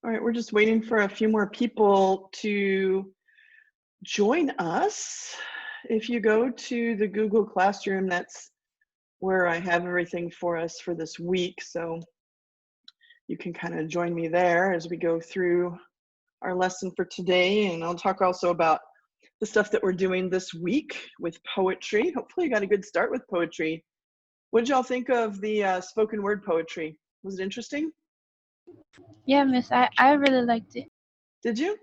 All right, we're just waiting for a few more people to join us. If you go to the Google Classroom, that's where I have everything for us for this week. So you can kind of join me there as we go through our lesson for today. And I'll talk also about the stuff that we're doing this week with poetry. Hopefully you got a good start with poetry. What did y'all think of the spoken word poetry? Was it interesting? Yeah, Miss, I really liked it. Did you?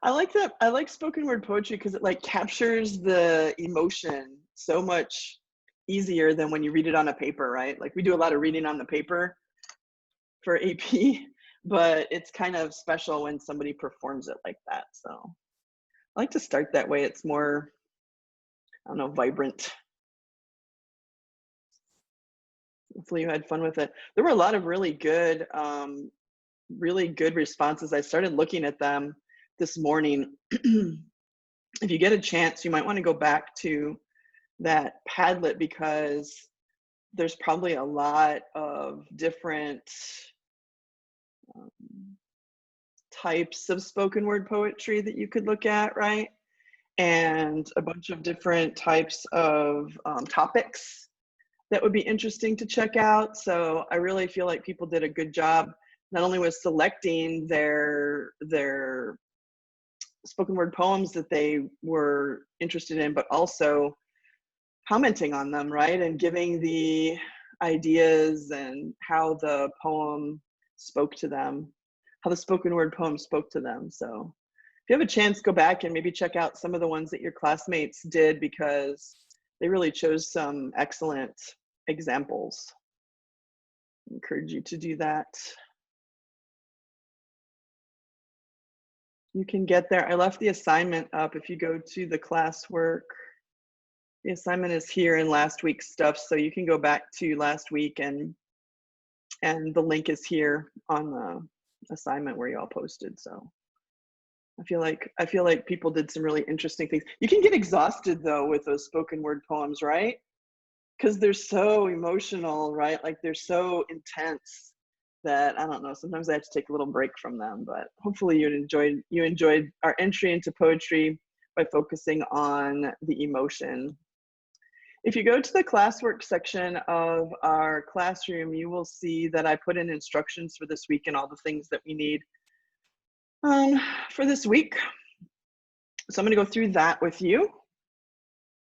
I like that. I like spoken word poetry because it like captures the emotion so much easier than when you read it on a paper, right? Like we do a lot of reading on the paper for AP, but it's kind of special when somebody performs it like that. So I like to start that way. It's more, I don't know, vibrant. Hopefully you had fun with it. There were a lot of really good responses. I started looking at them this morning. If you get a chance, you might want to go back to that Padlet because there's probably a lot of different types of spoken word poetry that you could look at, right? And a bunch of different types of topics that would be interesting to check out. So I really feel like people did a good job, not only with selecting their spoken word poems that they were interested in, but also commenting on them, right? And giving the ideas and how the poem spoke to them, how the spoken word poem spoke to them. So if you have a chance, go back and maybe check out some of the ones that your classmates did because they really chose some excellent examples. I encourage you to do that. You can get there. I left the assignment up. If you go to the classwork, the assignment is here in last week's stuff, so you can go back to last week and the link is here on the assignment where you all posted. So I feel like people did some really interesting things. You can get exhausted though with those spoken word poems, right? Because they're so emotional, right? Like they're so intense that I don't know, sometimes I have to take a little break from them, but hopefully you enjoyed our entry into poetry by focusing on the emotion. If you go to the classwork section of our classroom, you will see that I put in instructions for this week and all the things that we need for this week. So I'm going to go through that with you.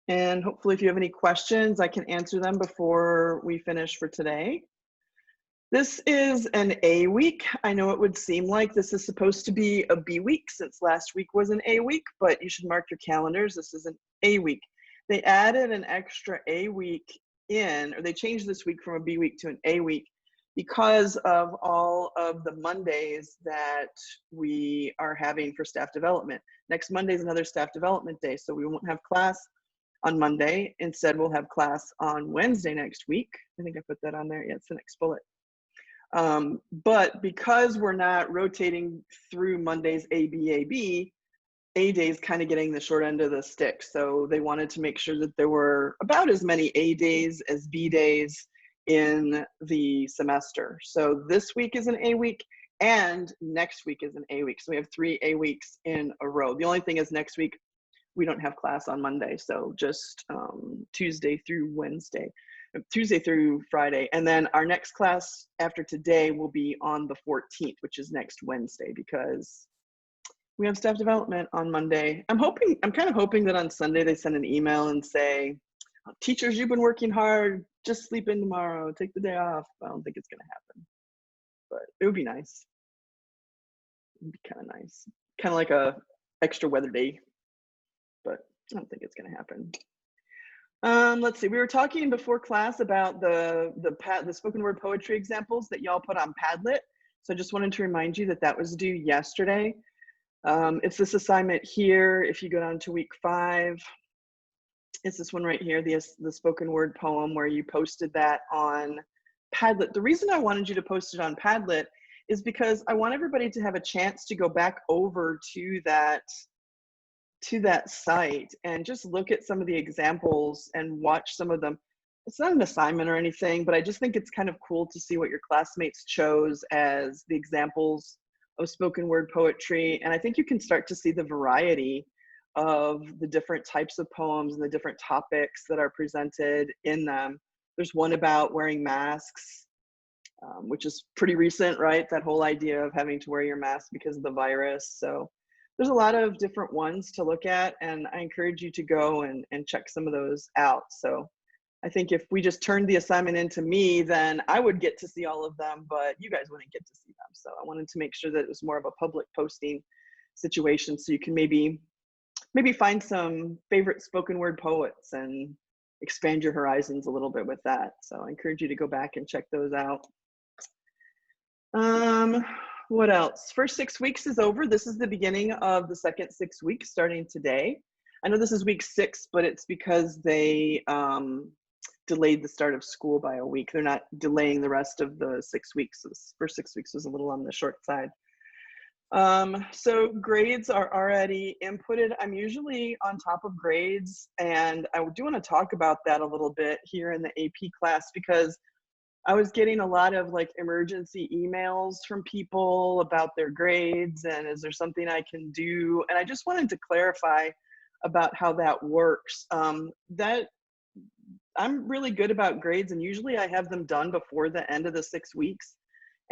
And hopefully if you have any questions, I can answer them before we finish for today. This is an A week. I know it would seem like this is supposed to be a B week since last week was an A week, but you should mark your calendars. This is an A week. They added an extra A week in, or they changed this week from a B week to an A week because of all of the Mondays that we are having for staff development. Next Monday is another staff development day, so we won't have class on Monday. Instead, we'll have class on Wednesday next week. I think I put that on there. Yeah, it's the next bullet. But because we're not rotating through Monday's A Day's kind of getting the short end of the stick. So they wanted to make sure that there were about as many A days as B days in the semester. So this week is an A week and next week is an A week. So we have 3 A weeks in a row. The only thing is next week, we don't have class on Monday. So just Tuesday through Friday. And then our next class after today will be on the 14th, which is next Wednesday, because we have staff development on Monday. I'm kind of hoping that on Sunday they send an email and say, teachers, you've been working hard, just sleep in tomorrow, take the day off. I don't think it's gonna happen, but it would be nice. It'd be kind of nice. Kind of like a extra weather day, but I don't think it's gonna happen. Let's see, we were talking before class about the spoken word poetry examples that y'all put on Padlet. So I just wanted to remind you that that was due yesterday. It's this assignment here. If you go down to week 5, it's this one right here, the spoken word poem where you posted that on Padlet. The reason I wanted you to post it on Padlet is because I want everybody to have a chance to go back over to that site and just look at some of the examples and watch some of them. It's not an assignment or anything, but I just think it's kind of cool to see what your classmates chose as the examples of spoken word poetry. And I think you can start to see the variety of the different types of poems and the different topics that are presented in them. There's one about wearing masks, which is pretty recent, right? That whole idea of having to wear your mask because of the virus. So there's a lot of different ones to look at, and I encourage you to go and check some of those out. So I think if we just turned the assignment into me, then I would get to see all of them, but you guys wouldn't get to see them. So I wanted to make sure that it was more of a public posting situation, so you can maybe find some favorite spoken word poets and expand your horizons a little bit with that. So I encourage you to go back and check those out. What else? First 6 weeks is over. This is the beginning of the second 6 weeks starting today. I know this is week 6, but it's because they delayed the start of school by a week. They're not delaying the rest of the 6 weeks. This first 6 weeks was a little on the short side. So grades are already inputted. I'm usually on top of grades, and I do want to talk about that a little bit here in the AP class, because I was getting a lot of like emergency emails from people about their grades and is there something I can do? And I just wanted to clarify about how that works. That I'm really good about grades, and usually I have them done before the end of the 6 weeks.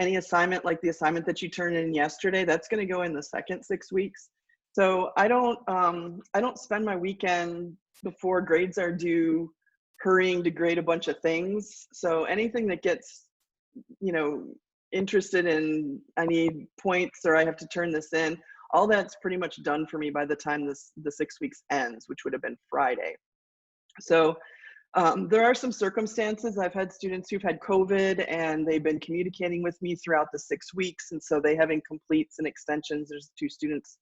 Any assignment, like the assignment that you turned in yesterday, that's going to go in the second 6 weeks. So I don't spend my weekend before grades are due hurrying to grade a bunch of things. So anything that gets, interested in, I need points or I have to turn this in, all that's pretty much done for me by the time the 6 weeks ends, which would have been Friday. So there are some circumstances. I've had students who've had COVID and they've been communicating with me throughout the 6 weeks. And so they have incompletes and extensions. There's 2 students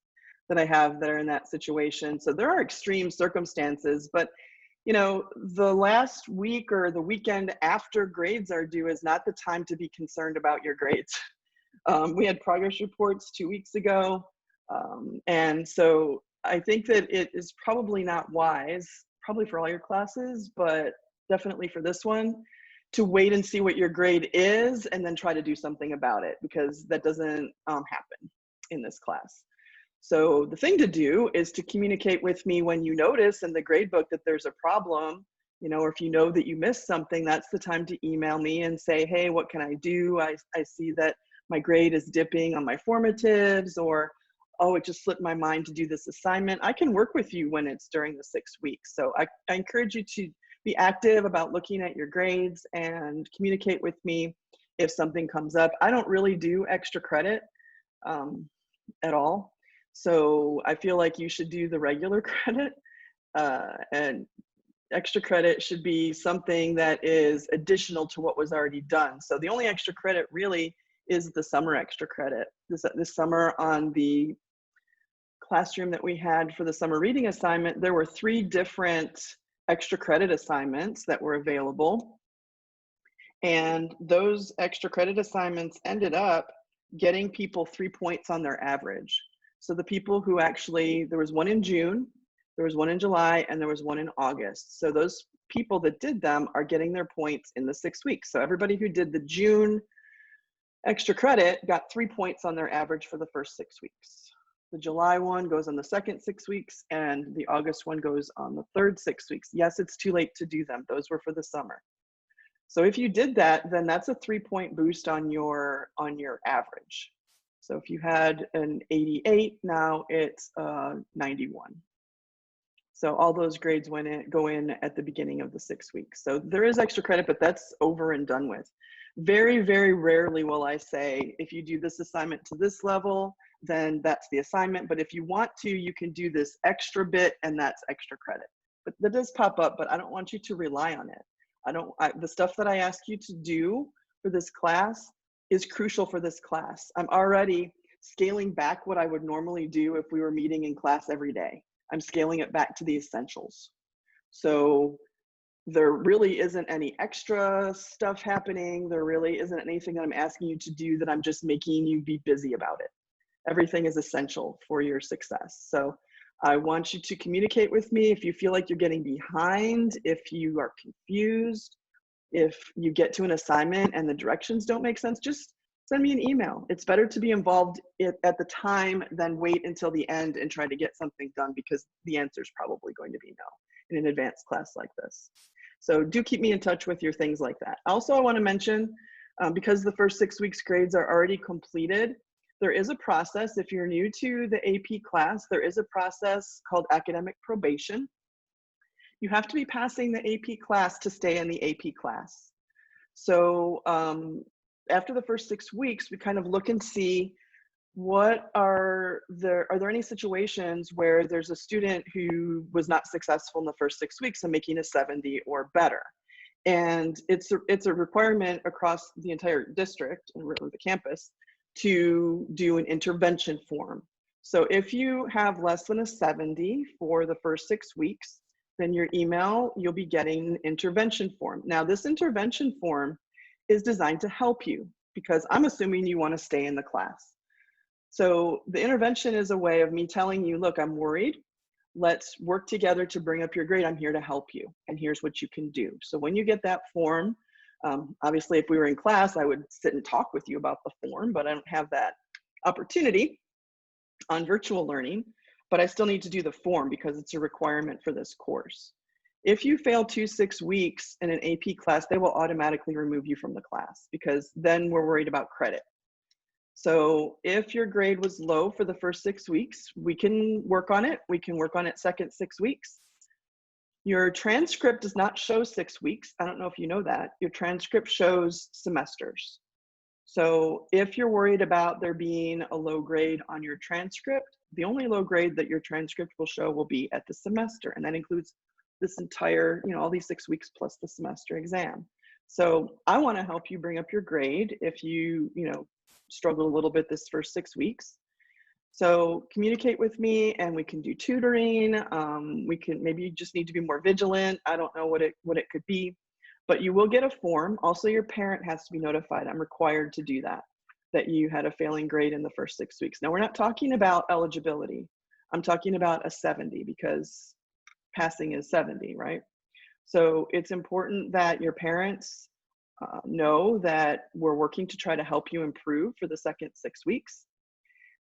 that I have that are in that situation. So there are extreme circumstances, but the last week or the weekend after grades are due is not the time to be concerned about your grades. We had progress reports 2 weeks ago. And so I think that it is probably not wise, probably for all your classes, but definitely for this one, to wait and see what your grade is and then try to do something about it, because that doesn't happen in this class. So the thing to do is to communicate with me when you notice in the grade book that there's a problem, or if you know that you missed something, that's the time to email me and say, hey, what can I do? I see that my grade is dipping on my formatives, or, oh, it just slipped my mind to do this assignment. I can work with you when it's during the 6 weeks. So I encourage you to be active about looking at your grades and communicate with me if something comes up. I don't really do extra credit at all. So I feel like you should do the regular credit, and extra credit should be something that is additional to what was already done. So the only extra credit really is the summer extra credit. This summer on the classroom that we had for the summer reading assignment, there were 3 different extra credit assignments that were available. And those extra credit assignments ended up getting people 3 points on their average. So the people who actually, there was one in June, there was one in July, and there was one in August. So those people that did them are getting their points in the 6 weeks. So everybody who did the June extra credit got 3 points on their average for the first 6 weeks. The July one goes on the second 6 weeks, and the August one goes on the third 6 weeks. Yes, it's too late to do them. Those were for the summer. So if you did that, then that's a 3-point boost on your average. So if you had an 88, now it's 91. So all those grades go in at the beginning of the 6 weeks. So there is extra credit, but that's over and done with. Very, very rarely will I say, if you do this assignment to this level, then that's the assignment. But if you want to, you can do this extra bit, and that's extra credit. But that does pop up, but I don't want you to rely on it. The stuff that I ask you to do for this class is crucial for this class. I'm already scaling back what I would normally do if we were meeting in class every day. I'm scaling it back to the essentials. So there really isn't any extra stuff happening. There really isn't anything that I'm asking you to do that I'm just making you be busy about it. Everything is essential for your success. So I want you to communicate with me if you feel like you're getting behind, if you are confused, if you get to an assignment and the directions don't make sense. Just send me an email. It's better to be involved at the time than wait until the end and try to get something done, because the answer is probably going to be no in an advanced class like this. So do keep me in touch with your things like that. Also, I want to mention, because the first 6 weeks grades are already completed, there is a process. If you're new to the AP class, there is a process called academic probation. You have to be passing the AP class to stay in the AP class. So after the first 6 weeks, we kind of look and see are there any situations where there's a student who was not successful in the first 6 weeks and making a 70 or better. And it's a requirement across the entire district and really the campus to do an intervention form. So if you have less than a 70 for the first 6 weeks, then your email, you'll be getting an intervention form. Now, this intervention form is designed to help you, because I'm assuming you want to stay in the class. So the intervention is a way of me telling you, look, I'm worried. Let's work together to bring up your grade. I'm here to help you, and here's what you can do. So when you get that form, obviously, if we were in class, I would sit and talk with you about the form, but I don't have that opportunity on virtual learning. But I still need to do the form because it's a requirement for this course. If you fail 2 6 weeks in an AP class, they will automatically remove you from the class, because then we're worried about credit. So if your grade was low for the first 6 weeks, we can work on it. We can work on it second 6 weeks. Your transcript does not show 6 weeks. I don't know if you know that. Your transcript shows semesters. So if you're worried about there being a low grade on your transcript, the only low grade that your transcript will show will be at the semester. And that includes this entire, all these 6 weeks plus the semester exam. So I want to help you bring up your grade if you, struggle a little bit this first 6 weeks. So communicate with me and we can do tutoring. Maybe you just need to be more vigilant. I don't know what it could be, but you will get a form. Also, your parent has to be notified. I'm required to do that you had a failing grade in the first 6 weeks. Now, we're not talking about eligibility. I'm talking about a 70, because passing is 70, right? So it's important that your parents know that we're working to try to help you improve for the second 6 weeks.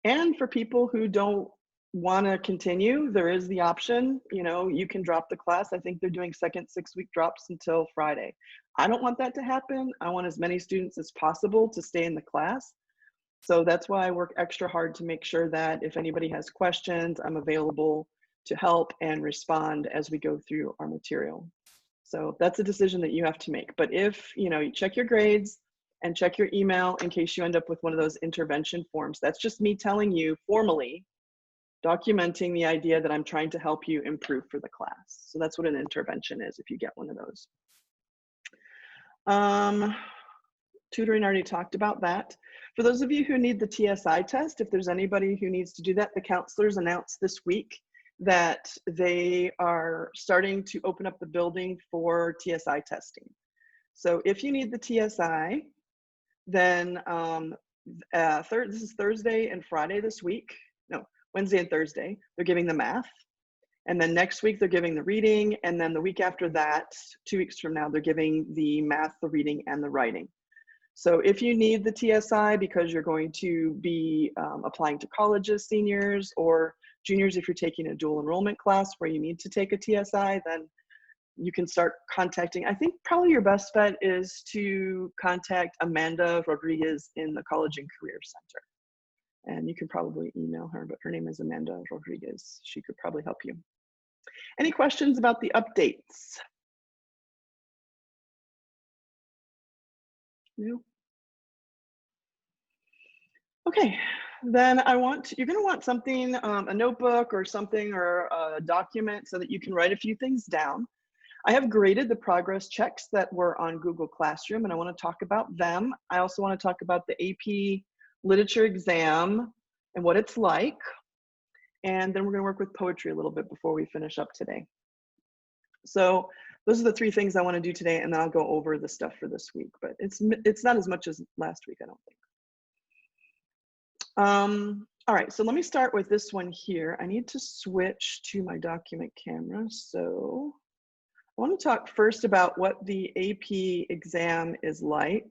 And for people who don't want to continue, there is the option, you can drop the class. I think they're doing second 6 week drops until Friday. I don't want that to happen. I want as many students as possible to stay in the class. So that's why I work extra hard to make sure that if anybody has questions, I'm available to help and respond as we go through our material. So that's a decision that you have to make. But if, you check your grades and check your email in case you end up with one of those intervention forms. That's just me telling you formally, documenting the idea that I'm trying to help you improve for the class. So that's what an intervention is if you get one of those. Tutoring, already talked about that. For those of you who need the TSI test, if there's anybody who needs to do that, the counselors announced this week that they are starting to open up the building for TSI testing. So if you need the TSI, then this is Thursday and Friday this week. No, Wednesday and Thursday, they're giving the math. And then next week, they're giving the reading. And then the week after that, 2 weeks from now, they're giving the math, the reading, and the writing. So if you need the TSI because you're going to be applying to colleges, seniors, or juniors, if you're taking a dual enrollment class where you need to take a TSI, then you can start contacting. I think probably your best bet is to contact Amanda Rodriguez in the College and Career Center. And you can probably email her, but her name is Amanda Rodriguez. She could probably help you. Any questions about the updates? No? Okay, then you're gonna want something, a notebook or something, or a document so that you can write a few things down. I have graded the progress checks that were on Google Classroom, and I want to talk about them. I also want to talk about the AP Literature exam and what it's like. And then we're going to work with poetry a little bit before we finish up today. So those are the 3 things I want to do today, and then I'll go over the stuff for this week. But it's not as much as last week, I don't think. All right, so let me start with this one here. I need to switch to my document camera. So I want to talk first about what the AP exam is like.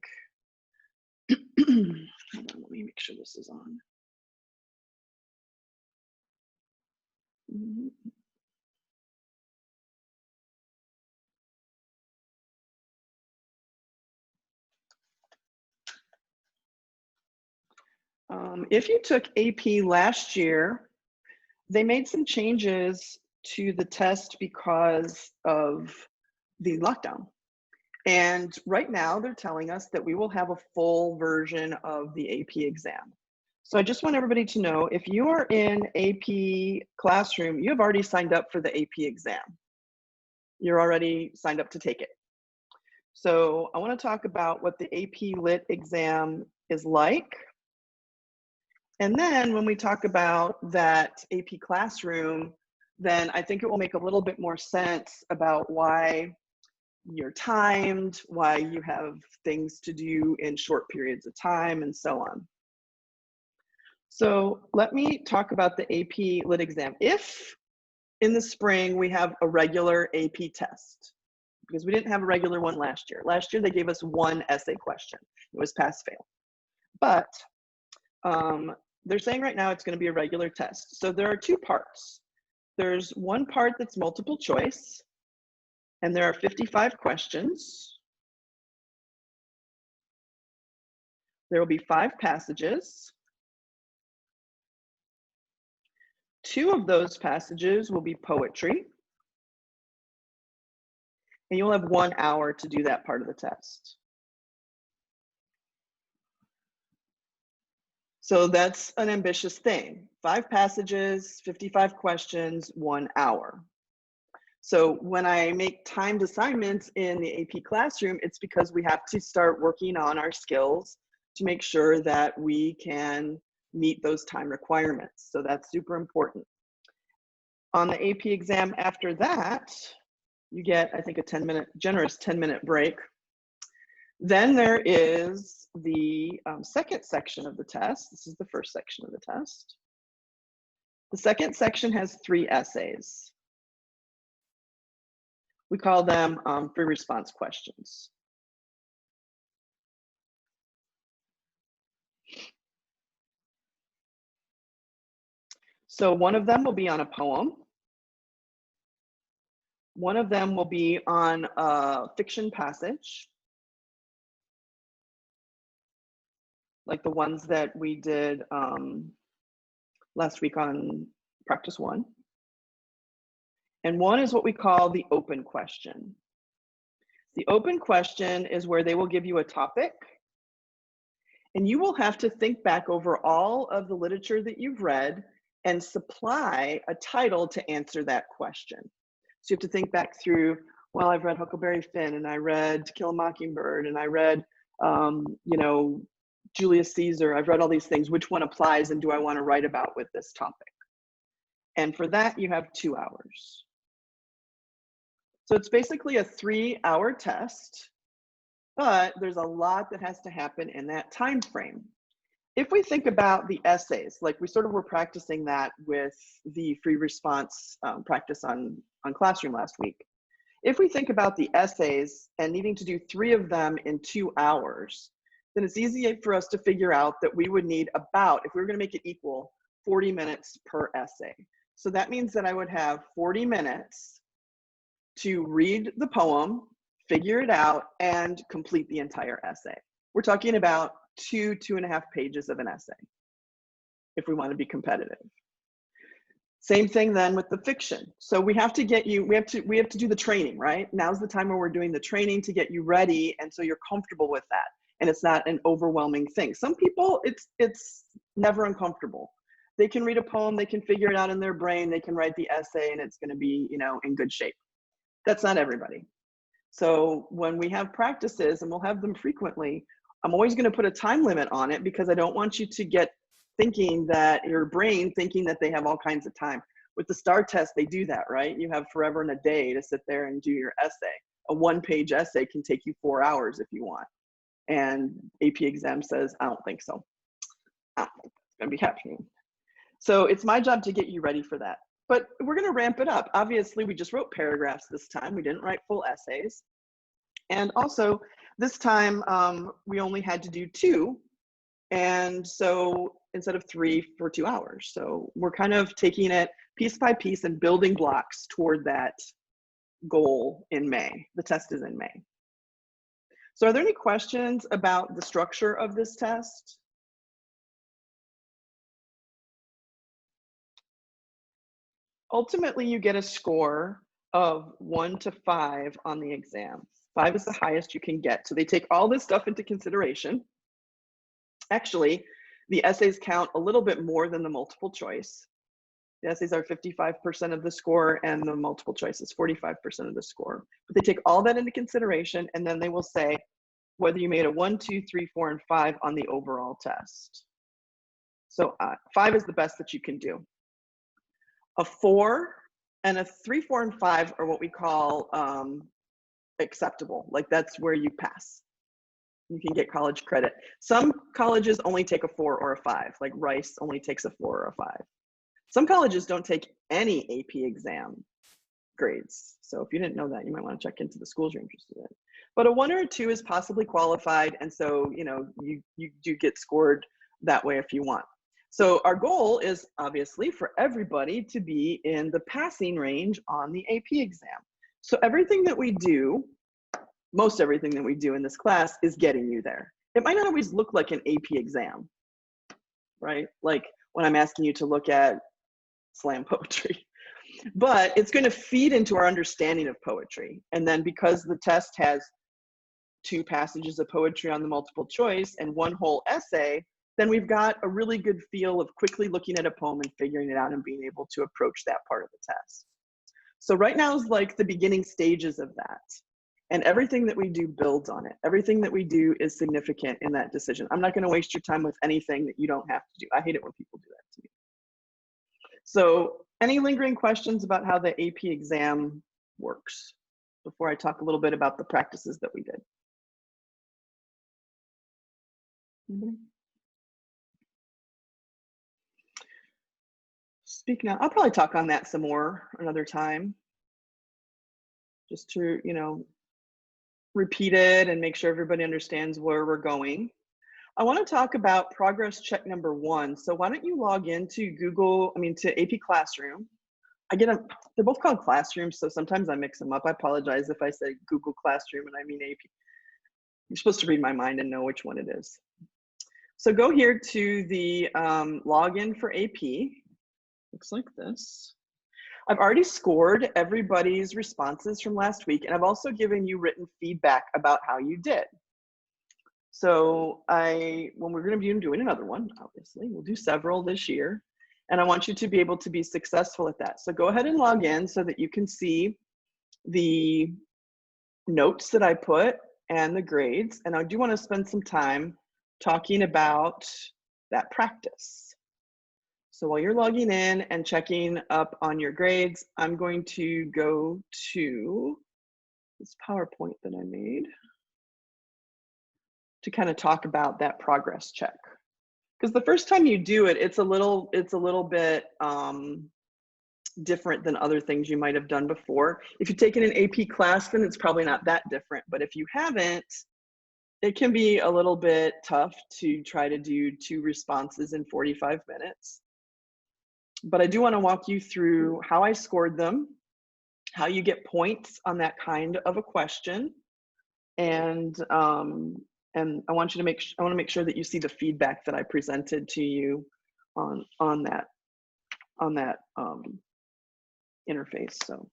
Hold on, let me make sure this is on. If you took AP last year, they made some changes to the test because of the lockdown. And right now they're telling us that we will have a full version of the AP exam. So I just want everybody to know, if you are in AP Classroom, you have already signed up for the AP exam. You're already signed up to take it. So I want to talk about what the AP Lit exam is like. And then when we talk about that AP Classroom, then I think it will make a little bit more sense about why you're timed, why you have things to do in short periods of time, and so on. So let me talk about the AP Lit exam. If in the spring we have a regular AP test, because we didn't have a regular one last year. Last year they gave us one essay question. It was pass fail. But they're saying right now it's going to be a regular test. So there are two parts. There's one part that's multiple choice, and there are 55 questions. There will be 5 passages. 2 of those passages will be poetry. And you'll have 1 hour to do that part of the test. So that's an ambitious thing. 5 passages, 55 questions, 1 hour. So when I make timed assignments in the AP Classroom, it's because we have to start working on our skills to make sure that we can meet those time requirements. So that's super important. On the AP exam after that, you get, I think, a generous 10-minute break. Then there is the second section of the test. This is the first section of the test. The second section has 3 essays. We call them free response questions. So one of them will be on a poem. One of them will be on a fiction passage, like the ones that we did last week on practice 1. And one is what we call the open question. The open question is where they will give you a topic, and you will have to think back over all of the literature that you've read and supply a title to answer that question. So you have to think back through, well, I've read Huckleberry Finn, and I read To Kill a Mockingbird, and I read, you know, Julius Caesar. I've read all these things. Which one applies, and do I want to write about with this topic? And for that, you have 2 hours. So it's basically a 3-hour test, but there's a lot that has to happen in that time frame. If we think about the essays, like we sort of were practicing that with the free response practice on Classroom last week. If we think about the essays and needing to do 3 of them in 2 hours, then it's easy for us to figure out that we would need about, if we were going to make it equal, 40 minutes per essay. So that means that I would have 40 minutes to read the poem, figure it out, and complete the entire essay. We're talking about 2.5 pages of an essay, if we want to be competitive. Same thing then with the fiction. So we have to get you, we have to do the training, right? Now's the time where we're doing the training to get you ready, and so you're comfortable with that, and it's not an overwhelming thing. Some people, it's never uncomfortable. They can read a poem, they can figure it out in their brain, they can write the essay, and it's going to be, you know, in good shape. That's not everybody. So when we have practices, and we'll have them frequently, I'm always going to put a time limit on it, because I don't want you to get thinking that your brain thinking that they have all kinds of time. With the STAR test, they do that, right? You have forever and a day to sit there and do your essay. A 1-page essay can take you 4 hours if you want. And AP exam says, I don't think so. I don't think that's going to be happening. So it's my job to get you ready for that. But we're going to ramp it up. Obviously, we just wrote paragraphs this time. We didn't write full essays. And also, This time we only had to do 2. And so instead of 3 for 2 hours. So we're kind of taking it piece by piece and building blocks toward that goal in May. The test is in May. So are there any questions about the structure of this test? Ultimately, you get a score of 1 to 5 on the exam. 5 is the highest you can get. So they take all this stuff into consideration. Actually, the essays count a little bit more than the multiple choice. The essays are 55% of the score and the multiple choice is 45% of the score. But they take all that into consideration and then they will say whether you made a 1, 2, 3, 4, and 5 on the overall test. So 5 is the best that you can do. A 4 and a 3, 4, and 5 are what we call acceptable. Like that's where you pass. You can get college credit. Some colleges only take a 4 or a 5, like Rice only takes a 4 or a 5. Some colleges don't take any AP exam grades. So if you didn't know that, you might want to check into the schools you're interested in. But a 1 or a 2 is possibly qualified. And so, you know, you do get scored that way if you want. So our goal is obviously for everybody to be in the passing range on the AP exam. So everything that we do, most everything that we do in this class is getting you there. It might not always look like an AP exam, right? Like when I'm asking you to look at slam poetry, but it's going to feed into our understanding of poetry. And then because the test has 2 passages of poetry on the multiple choice and 1 whole essay, then we've got a really good feel of quickly looking at a poem and figuring it out and being able to approach that part of the test. So right now is like the beginning stages of that. And everything that we do builds on it. Everything that we do is significant in that decision. I'm not going to waste your time with anything that you don't have to do. I hate it when people do that to me. So any lingering questions about how the AP exam works before I talk a little bit about the practices that we did? Anybody? Speak now. I'll probably talk on that some more another time, just to, you know, repeat it and make sure everybody understands where we're going. I want to talk about progress check number 1. So why don't you log into to AP Classroom. They're both called Classrooms, so sometimes I mix them up. I apologize if I say Google Classroom and I mean AP. You're supposed to read my mind and know which one it is. So go here to the login for AP. Looks like this. I've already scored everybody's responses from last week, and I've also given you written feedback about how you did. So when we're going to be doing another one, obviously, we'll do several this year, and I want you to be able to be successful at that. So go ahead and log in so that you can see the notes that I put and the grades, and I do want to spend some time talking about that practice. So while you're logging in and checking up on your grades, I'm going to go to this PowerPoint that I made to kind of talk about that progress check. Because the first time you do it, it's a little bit different than other things you might have done before. If you've taken an AP class, then it's probably not that different. But if you haven't, it can be a little bit tough to try to do 2 responses in 45 minutes. But I do want to walk you through how I scored them, how you get points on that kind of a question, and I want to make sure that you see the feedback that I presented to you on that interface. So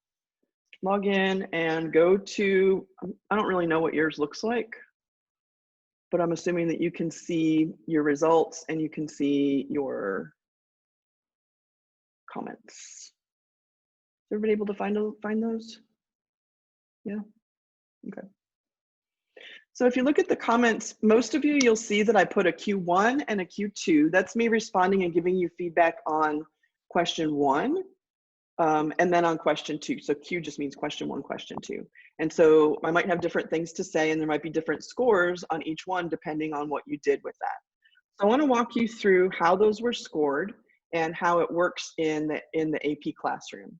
log in and go to, I don't really know what yours looks like, but I'm assuming that you can see your results and you can see your comments. Is everybody able to find those? Yeah, okay. So if you look at the comments, most of you'll see that I put a Q1 and a Q2. That's me responding and giving you feedback on question 1, and then on question 2. So Q just means question 1, question 2. And so I might have different things to say, and there might be different scores on each one depending on what you did with that. So I want to walk you through how those were scored and how it works in the AP classroom.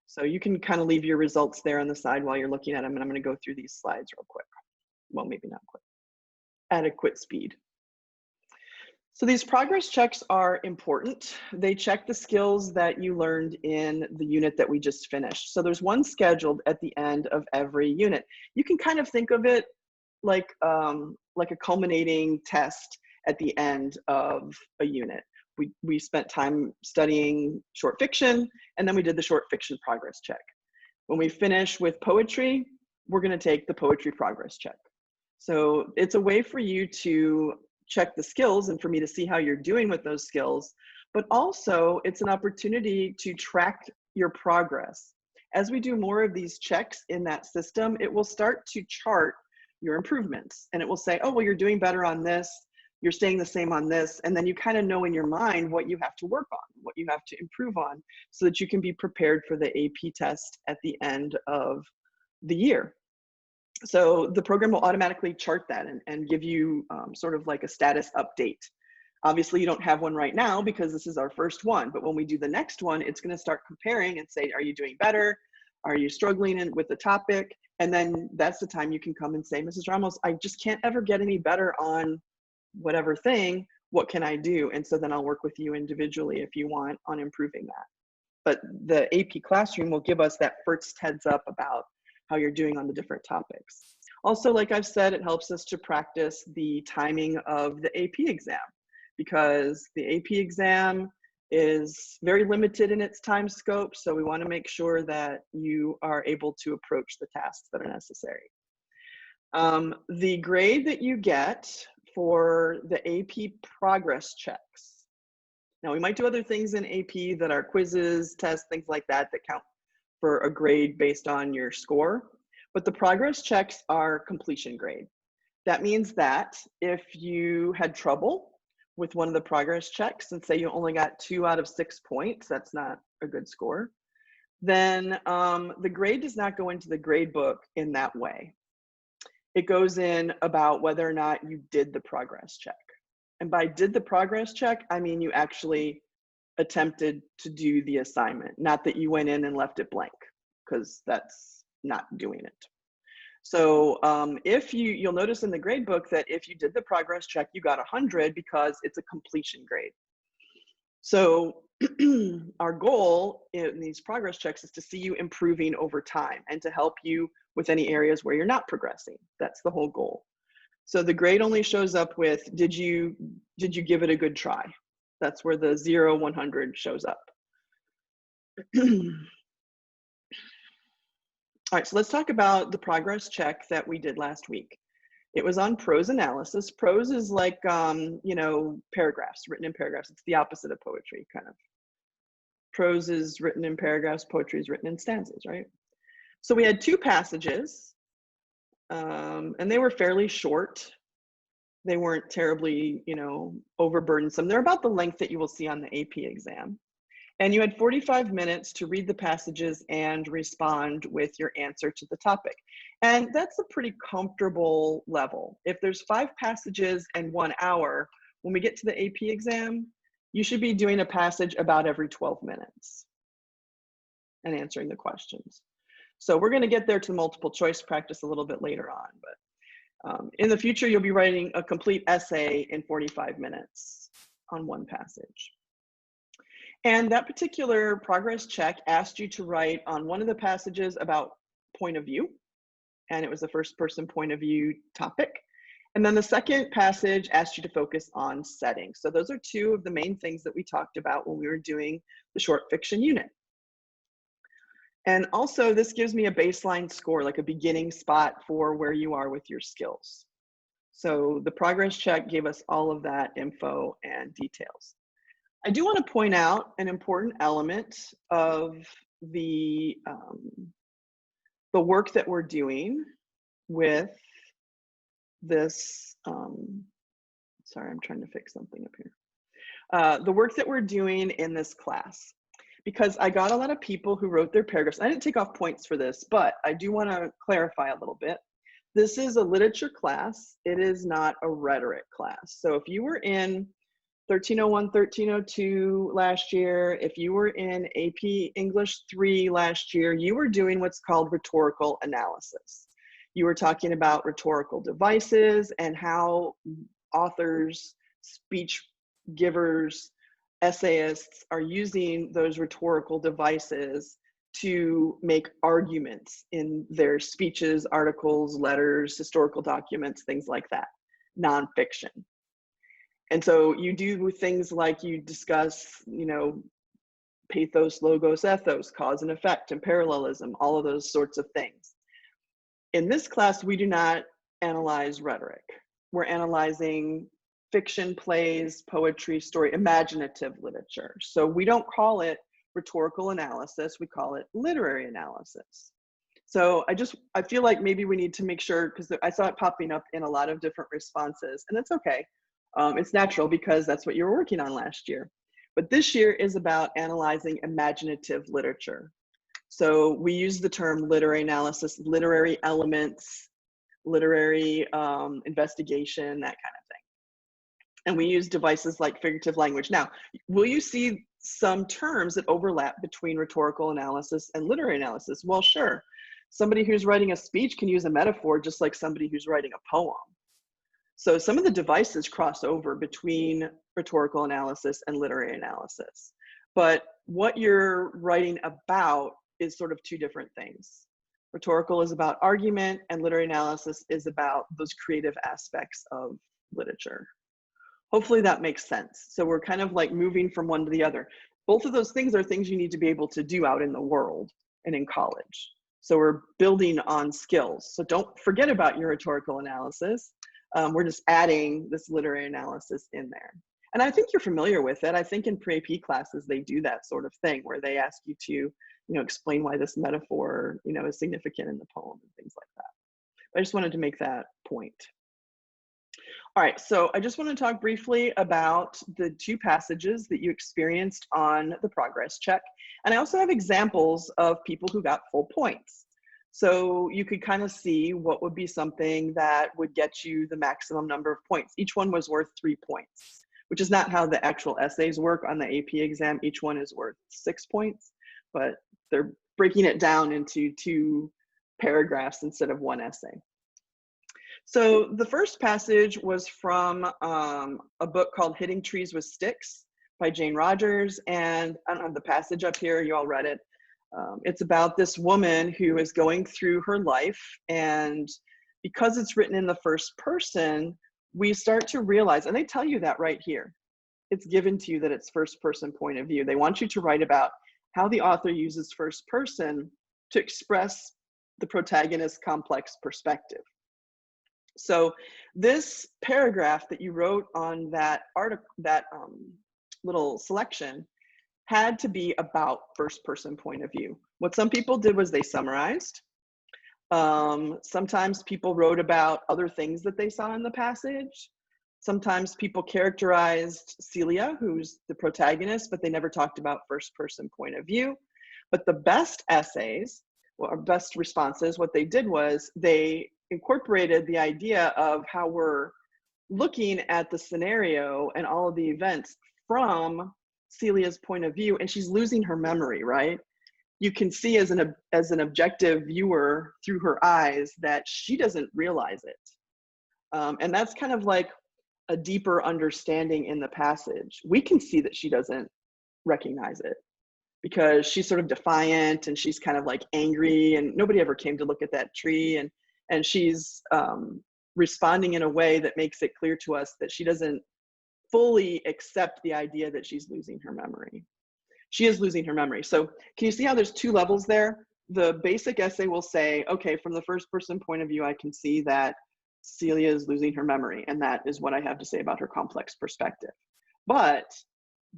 So you can kind of leave your results there on the side while you're looking at them, and I'm going to go through these slides real quick. well, maybe not quite, adequate speed. So these progress checks are important. They check the skills that you learned in the unit that we just finished. So there's one scheduled at the end of every unit. You can kind of think of it like a culminating test at the end of a unit. We spent time studying short fiction, and then we did the short fiction progress check. When we finish with poetry, we're going to take the poetry progress check. So it's a way for you to check the skills and for me to see how you're doing with those skills, but also it's an opportunity to track your progress. As we do more of these checks in that system, it will start to chart your improvements, and it will say, oh, well, you're doing better on this, you're staying the same on this, and then you kind of know in your mind what you have to work on, what you have to improve on, so that you can be prepared for the AP test at the end of the year. So the program will automatically chart that and give you sort of like a status update. Obviously, you don't have one right now because this is our first one, but when we do the next one, it's going to start comparing and say, are you doing better? Are you struggling with the topic? And then that's the time you can come and say, Mrs. Ramos, I just can't ever get any better on whatever thing. What can I do? And so then I'll work with you individually if you want on improving that. But the AP Classroom will give us that first heads up about how you're doing on the different topics. Also, like I've said, it helps us to practice the timing of the AP exam, because the AP exam is very limited in its time scope, so we want to make sure that you are able to approach the tasks that are necessary. The grade that you get for the AP progress checks. Now, we might do other things in AP that are quizzes, tests, things like that, that count for a grade based on your score, but the progress checks are completion grade. That means that if you had trouble with one of the progress checks and say you only got 2 out of 6 points, that's not a good score, then the grade does not go into the grade book in that way. It goes in about whether or not you did the progress check. And by did the progress check, I mean you actually attempted to do the assignment, not that you went in and left it blank, because that's not doing it. So if you'll notice in the grade book that if you did the progress check, you got 100 because it's a completion grade. So our goal in these progress checks is to see you improving over time and to help you with any areas where you're not progressing. That's the whole goal. So the grade only shows up with, did you give it a good try? That's where the 0, 100 shows up. All right, so let's talk about the progress check that we did last week. It was on prose analysis. Prose is like, you know, paragraphs, written in paragraphs. It's the opposite of poetry, kind of. Prose is written in paragraphs, poetry is written in stanzas, right? So we had 2 passages, and they were fairly short. They weren't terribly, you know, overburdensome. They're about the length that you will see on the AP exam. And you had 45 minutes to read the passages and respond with your answer to the topic. And that's a pretty comfortable level. If there's 5 passages and 1 hour, when we get to the AP exam, you should be doing a passage about every 12 minutes and answering the questions. So we're going to get there to multiple choice practice a little bit later on, but in the future, you'll be writing a complete essay in 45 minutes on 1 passage. And that particular progress check asked you to write on one of the passages about point of view, and it was the first person point of view topic. And then the second passage asked you to focus on setting. So those are 2 of the main things that we talked about when we were doing the short fiction unit. And also this gives me a baseline score, like a beginning spot for where you are with your skills. So the progress check gave us all of that info and details. I do want to point out an important element of the work that we're doing with this, sorry, I'm trying to fix something up here. The work that we're doing in this class, because I got a lot of people who wrote their paragraphs. I didn't take off points for this, but I do want to clarify a little bit. This is a literature class. It is not a rhetoric class. So if you were in 1301, 1302 last year, if you were in AP English 3 last year, you were doing what's called rhetorical analysis. You were talking about rhetorical devices and how authors, speech givers, essayists are using those rhetorical devices to make arguments in their speeches, articles, letters, historical documents, things like that, nonfiction. And so you do things like you discuss, pathos, logos, ethos, cause and effect, and parallelism, all of those sorts of things. In this class, we do not analyze rhetoric. We're analyzing fiction, plays, poetry, story, imaginative literature. So we don't call it rhetorical analysis, we call it literary analysis. So I feel like maybe we need to make sure, because I saw it popping up in a lot of different responses, and it's okay. It's natural because that's what you were working on last year. But this year is about analyzing imaginative literature. So we use the term literary analysis, literary elements, literary investigation, that kind of thing. And we use devices like figurative language. Now, will you see some terms that overlap between rhetorical analysis and literary analysis? Well, sure. Somebody who's writing a speech can use a metaphor just like somebody who's writing a poem. So some of the devices cross over between rhetorical analysis and literary analysis. But what you're writing about is sort of two different things. Rhetorical is about argument, and literary analysis is about those creative aspects of literature. Hopefully that makes sense. So we're kind of like moving from one to the other. Both of those things are things you need to be able to do out in the world and in college. So we're building on skills. So don't forget about your rhetorical analysis. We're just adding this literary analysis in there. And I think you're familiar with it. I think in pre-AP classes, they do that sort of thing where they ask you to, explain why this metaphor, is significant in the poem and things like that. I just wanted to make that point. All right, so I just want to talk briefly about the two passages that you experienced on the progress check. And I also have examples of people who got full points. So you could kind of see what would be something that would get you the maximum number of points. Each one was worth 3 points, which is not how the actual essays work on the AP exam. Each one is worth 6 points, but they're breaking it down into 2 paragraphs instead of 1 essay. So the first passage was from a book called Hitting Trees with Sticks by Jane Rogers. And I don't have the passage up here, you all read it. It's about this woman who is going through her life, and because it's written in the first person, we start to realize, and they tell you that right here, it's given to you that it's first person point of view. They want you to write about how the author uses first person to express the protagonist's complex perspective. So this paragraph that you wrote on that article, that little selection, had to be about first person point of view. What some people did was they summarized. Sometimes people wrote about other things that they saw in the passage. Sometimes people characterized Celia, who's the protagonist, but they never talked about first person point of view. But the best essays, or best responses, what they did was they incorporated the idea of how we're looking at the scenario and all of the events from Celia's point of view, and she's losing her memory, right? You can see as an objective viewer through her eyes that she doesn't realize it. And that's kind of like a deeper understanding in the passage. We can see that she doesn't recognize it because she's sort of defiant and she's kind of like angry, and nobody ever came to look at that tree, and she's responding in a way that makes it clear to us that she doesn't fully accept the idea that she's losing her memory. She is losing her memory. So can you see how there's 2 levels there? The basic essay will say, okay, from the first person point of view, I can see that Celia is losing her memory, and that is what I have to say about her complex perspective. But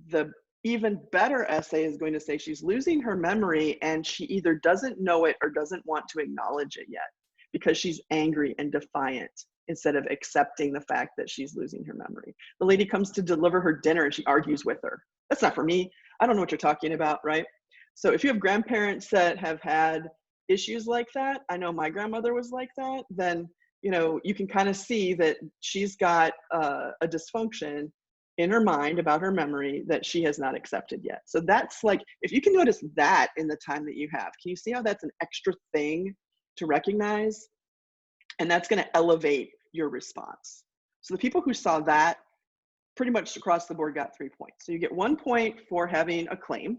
the even better essay is going to say she's losing her memory, and she either doesn't know it or doesn't want to acknowledge it yet because she's angry and defiant instead of accepting the fact that she's losing her memory. The lady comes to deliver her dinner and she argues with her. That's not for me. I don't know what you're talking about, right? So if you have grandparents that have had issues like that, I know my grandmother was like that, then you can kind of see that she's got a dysfunction in her mind about her memory that she has not accepted yet. So that's like, if you can notice that in the time that you have, can you see how that's an extra thing to recognize? and that's going to elevate your response. So the people who saw that pretty much across the board got 3 points. So you get 1 point for having a claim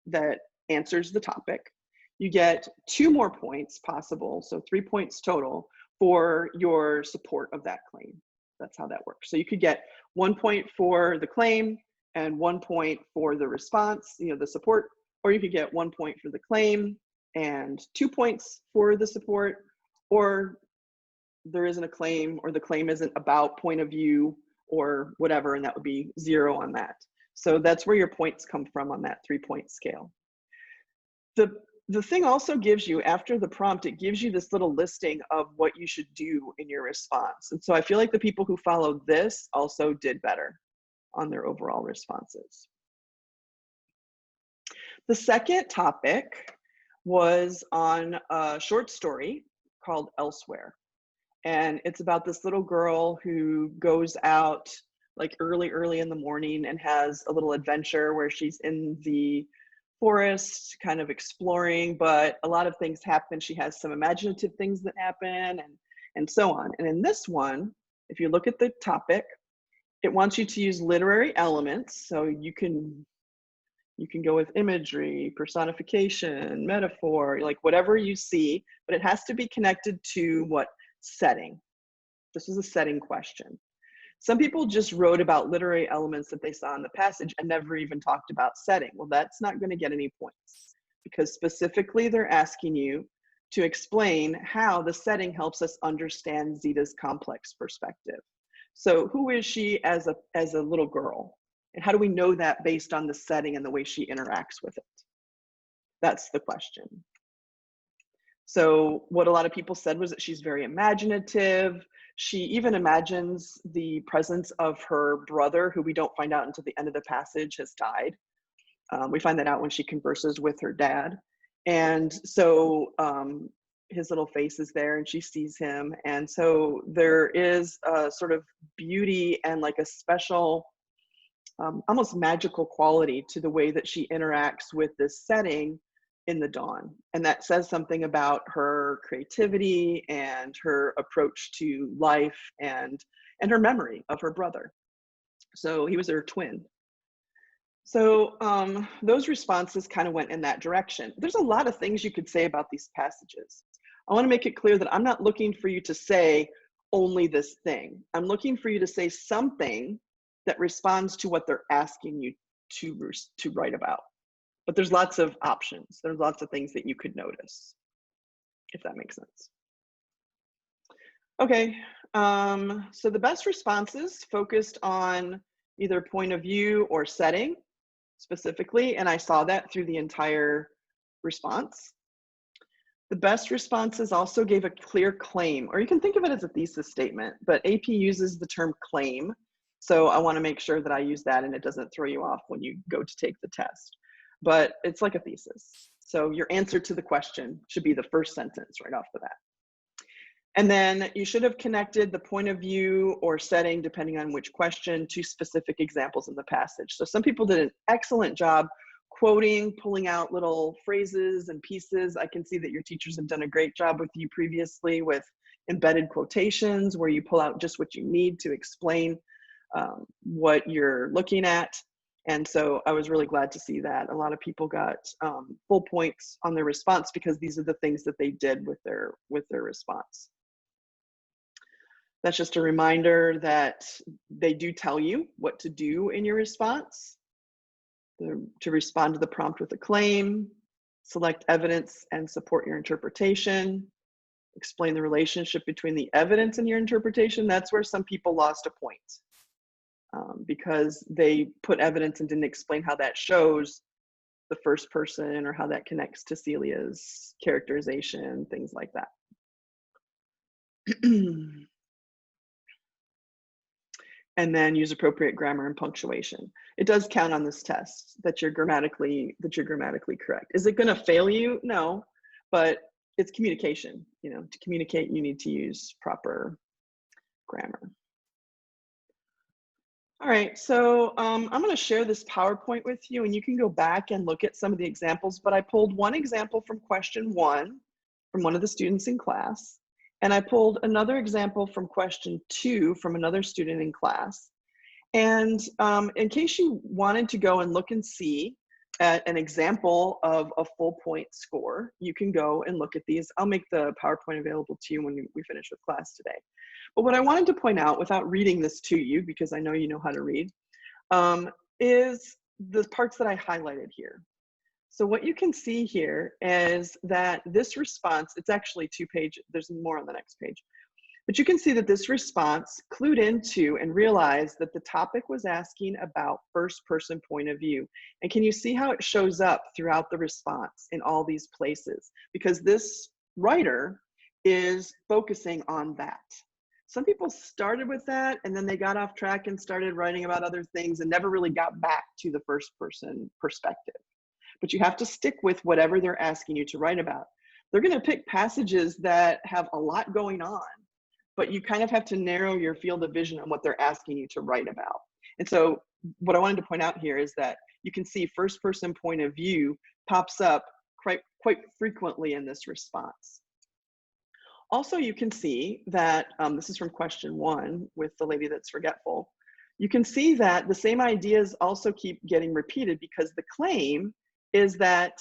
that answers the topic. You get 2 more points possible, so 3 points total for your support of that claim. That's how that works. So you could get 1 point for the claim and 1 point for the response, the support, or you could get 1 point for the claim and 2 points for the support, or there isn't a claim, or the claim isn't about point of view or whatever, and that would be 0 on that. So that's where your points come from on that 3-point scale. The thing also gives you, after the prompt, it gives you this little listing of what you should do in your response. And so I feel like the people who followed this also did better on their overall responses. The second topic was on a short story called Elsewhere. And it's about this little girl who goes out like early in the morning and has a little adventure where she's in the forest kind of exploring, but a lot of things happen. She has some imaginative things that happen and so on. And in this one, if you look at the topic, it wants you to use literary elements. So you can go with imagery, personification, metaphor, like whatever you see, but it has to be connected to what setting. This is a setting question. Some people just wrote about literary elements that they saw in the passage and never even talked about setting. Well, that's not going to get any points, because specifically they're asking you to explain how the setting helps us understand Zita's complex perspective. So who is she as a little girl? And how do we know that based on the setting and the way she interacts with it? That's the question. So what a lot of people said was that she's very imaginative. She even imagines the presence of her brother, who we don't find out until the end of the passage has died. We find that out when she converses with her dad. And so his little face is there and she sees him. And so there is a sort of beauty and like a special, almost magical quality to the way that she interacts with this setting in the dawn. And that says something about her creativity and her approach to life and her memory of her brother. So he was her twin. So those responses kind of went in that direction. There's a lot of things you could say about these passages. I want to make it clear that I'm not looking for you to say only this thing. I'm looking for you to say something that responds to what they're asking you to write about. But there's lots of options. There's lots of things that you could notice, if that makes sense. Okay, so the best responses focused on either point of view or setting specifically, and I saw that through the entire response. The best responses also gave a clear claim, or you can think of it as a thesis statement, but AP uses the term claim. So I want to make sure that I use that and it doesn't throw you off when you go to take the test. But it's like a thesis. So your answer to the question should be the first sentence right off the bat. And then you should have connected the point of view or setting, depending on which question, to specific examples in the passage. So some people did an excellent job quoting, pulling out little phrases and pieces. I can see that your teachers have done a great job with you previously with embedded quotations, where you pull out just what you need to explain what you're looking at. And so I was really glad to see that. A lot of people got full points on their response because these are the things that they did with their response. That's just a reminder that they do tell you what to do in your response. To respond to the prompt with a claim, select evidence and support your interpretation, explain the relationship between the evidence and your interpretation. That's where some people lost a point. Because they put evidence and didn't explain how that shows the first person or how that connects to Celia's characterization, things like that. And then use appropriate grammar and punctuation. It does count on this test that you're grammatically correct. Is it going to fail you? No, but it's communication. To communicate, you need to use proper grammar. All right, so I'm going to share this PowerPoint with you, and you can go back and look at some of the examples, but I pulled one example from question 1 from one of the students in class, And I pulled another example from question 2 from another student in class. And in case you wanted to go and look and see at an example of a full point score, you can go and look at these. I'll make the PowerPoint available to you when we finish with class today. But what I wanted to point out, without reading this to you, because I know you know how to read, is the parts that I highlighted here. So what you can see here is that this response, it's actually 2 pages, there's more on the next page. But you can see that this response clued into and realized that the topic was asking about first person point of view. And can you see how it shows up throughout the response in all these places? Because this writer is focusing on that. Some people started with that and then they got off track and started writing about other things and never really got back to the first person perspective. But you have to stick with whatever they're asking you to write about. They're going to pick passages that have a lot going on, but you kind of have to narrow your field of vision on what they're asking you to write about. And so what I wanted to point out here is that you can see first person point of view pops up quite frequently in this response. Also, you can see that, this is from question 1 with the lady that's forgetful. You can see that the same ideas also keep getting repeated because the claim is that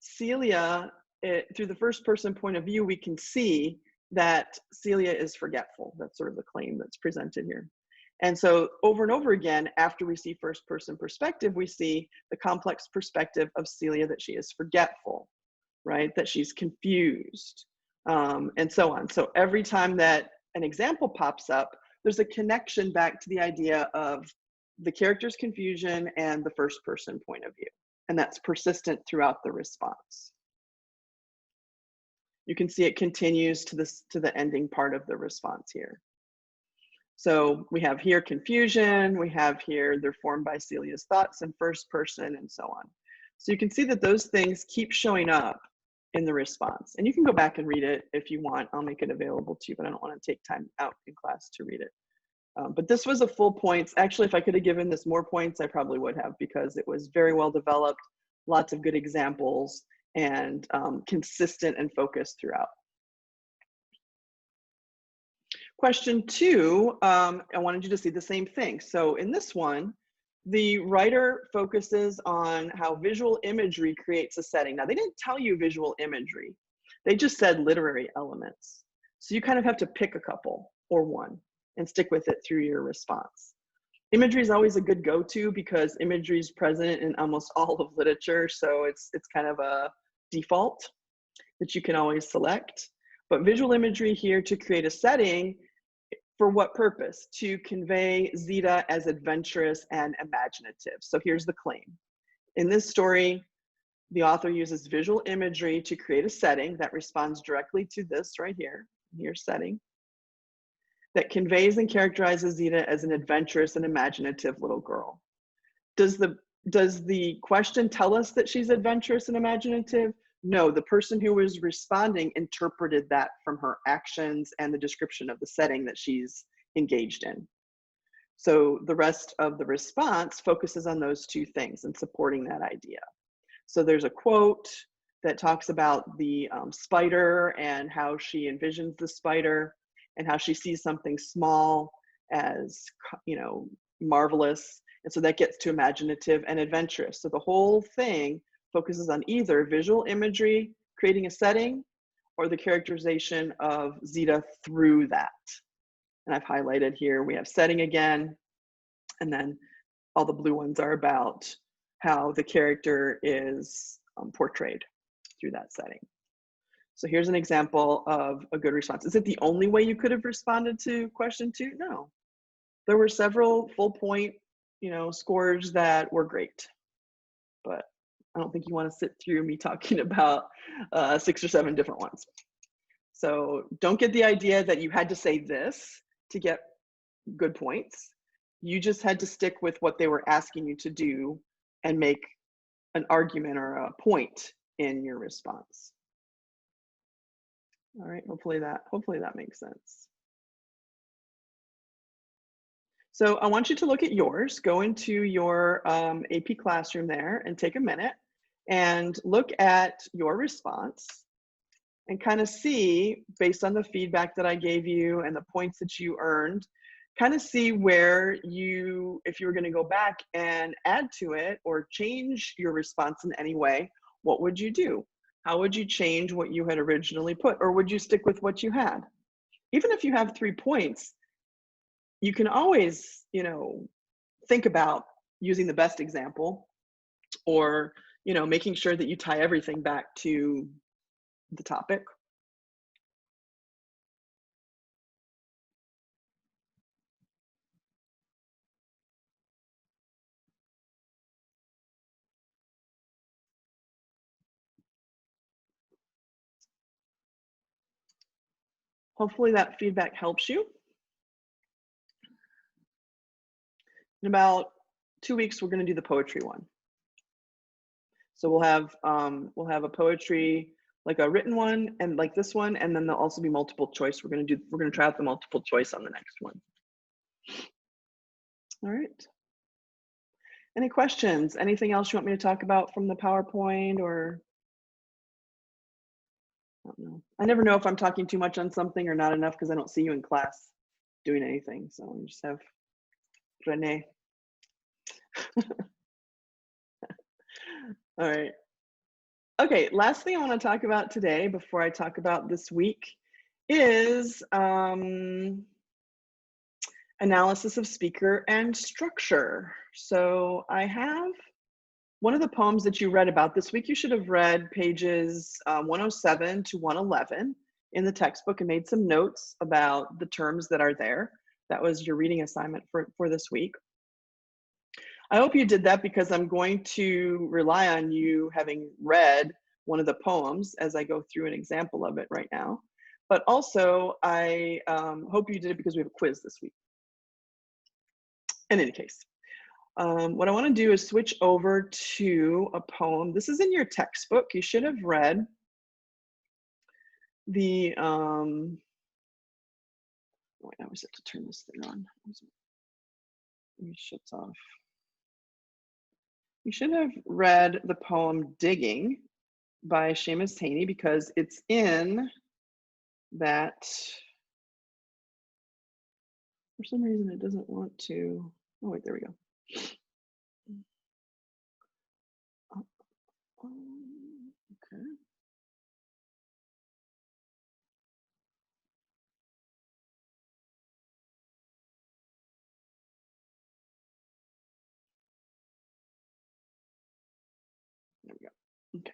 Celia, through the first person point of view, we can see that Celia is forgetful. That's sort of the claim that's presented here. And so over and over again, after we see first person perspective, we see the complex perspective of Celia, that she is forgetful, right? That she's confused, and so on. So every time that an example pops up, there's a connection back to the idea of the character's confusion and the first person point of view. And that's persistent throughout the response. You can see it continues to the ending part of the response here. So we have here confusion, we have here they're formed by Celia's thoughts in first person, and so on. So you can see that those things keep showing up in the response. And you can go back and read it if you want. I'll make it available to you, but I don't want to take time out in class to read it. But this was a full points. Actually, if I could have given this more points, I probably would have, because it was very well developed, lots of good examples, and consistent and focused throughout. Question 2, I wanted you to see the same thing. So in this one, the writer focuses on how visual imagery creates a setting. Now, they didn't tell you visual imagery. They just said literary elements. So you kind of have to pick a couple or one and stick with it through your response. Imagery is always a good go-to because imagery is present in almost all of literature. So it's kind of a default that you can always select. But visual imagery here to create a setting, for what purpose? To convey Zita as adventurous and imaginative. So here's the claim. In this story, the author uses visual imagery to create a setting that responds directly to this right here, setting, that conveys and characterizes Zita as an adventurous and imaginative little girl. Does the question tell us that she's adventurous and imaginative? No, the person who was responding interpreted that from her actions and the description of the setting that she's engaged in. So the rest of the response focuses on those two things and supporting that idea. So there's a quote that talks about the spider and how she envisions the spider and how she sees something small as, marvelous. And so that gets to imaginative and adventurous. So the whole thing focuses on either visual imagery, creating a setting, or the characterization of Zita through that. And I've highlighted here, we have setting again, and then all the blue ones are about how the character is portrayed through that setting. So here's an example of a good response. Is it the only way you could have responded to question 2? No. There were several full point, scores that were great, but I don't think you want to sit through me talking about 6 or 7 different ones. So don't get the idea that you had to say this to get good points. You just had to stick with what they were asking you to do and make an argument or a point in your response. All right, hopefully that makes sense. So I want you to look at yours, go into your AP Classroom there and take a minute and look at your response and kind of see, based on the feedback that I gave you and the points that you earned, kind of see where you, if you were going to go back and add to it or change your response in any way, what would you do? How would you change what you had originally put? Or would you stick with what you had? Even if you have 3 points, you can always, you know, think about using the best example, or, you know, making sure that you tie everything back to the topic. Hopefully that feedback helps you. In about 2 weeks, we're going to do the poetry one. So we'll have a poetry, like a written one and like this one, and then there'll also be multiple choice. We're going to try out the multiple choice on the next one. All right. Any questions? Anything else you want me to talk about from the PowerPoint, or? I don't know. I never know if I'm talking too much on something or not enough because I don't see you in class doing anything. So I just have Renee. All right. Okay, last thing I want to talk about today before I talk about this week is analysis of speaker and structure. So I have one of the poems that you read about this week. You should have read pages 107 to 111 in the textbook and made some notes about the terms that are there. That was your reading assignment for this week. I hope you did that because I'm going to rely on you having read one of the poems as I go through an example of it right now. But also, I hope you did it because we have a quiz this week. In any case, what I want to do is switch over to a poem. This is in your textbook. You should have read the, wait, I always have to turn this thing on. Let me shut off. You should have read the poem Digging by Seamus Haney because it's in that, for some reason it doesn't want to, oh wait, there we go. Okay. There we go. Okay.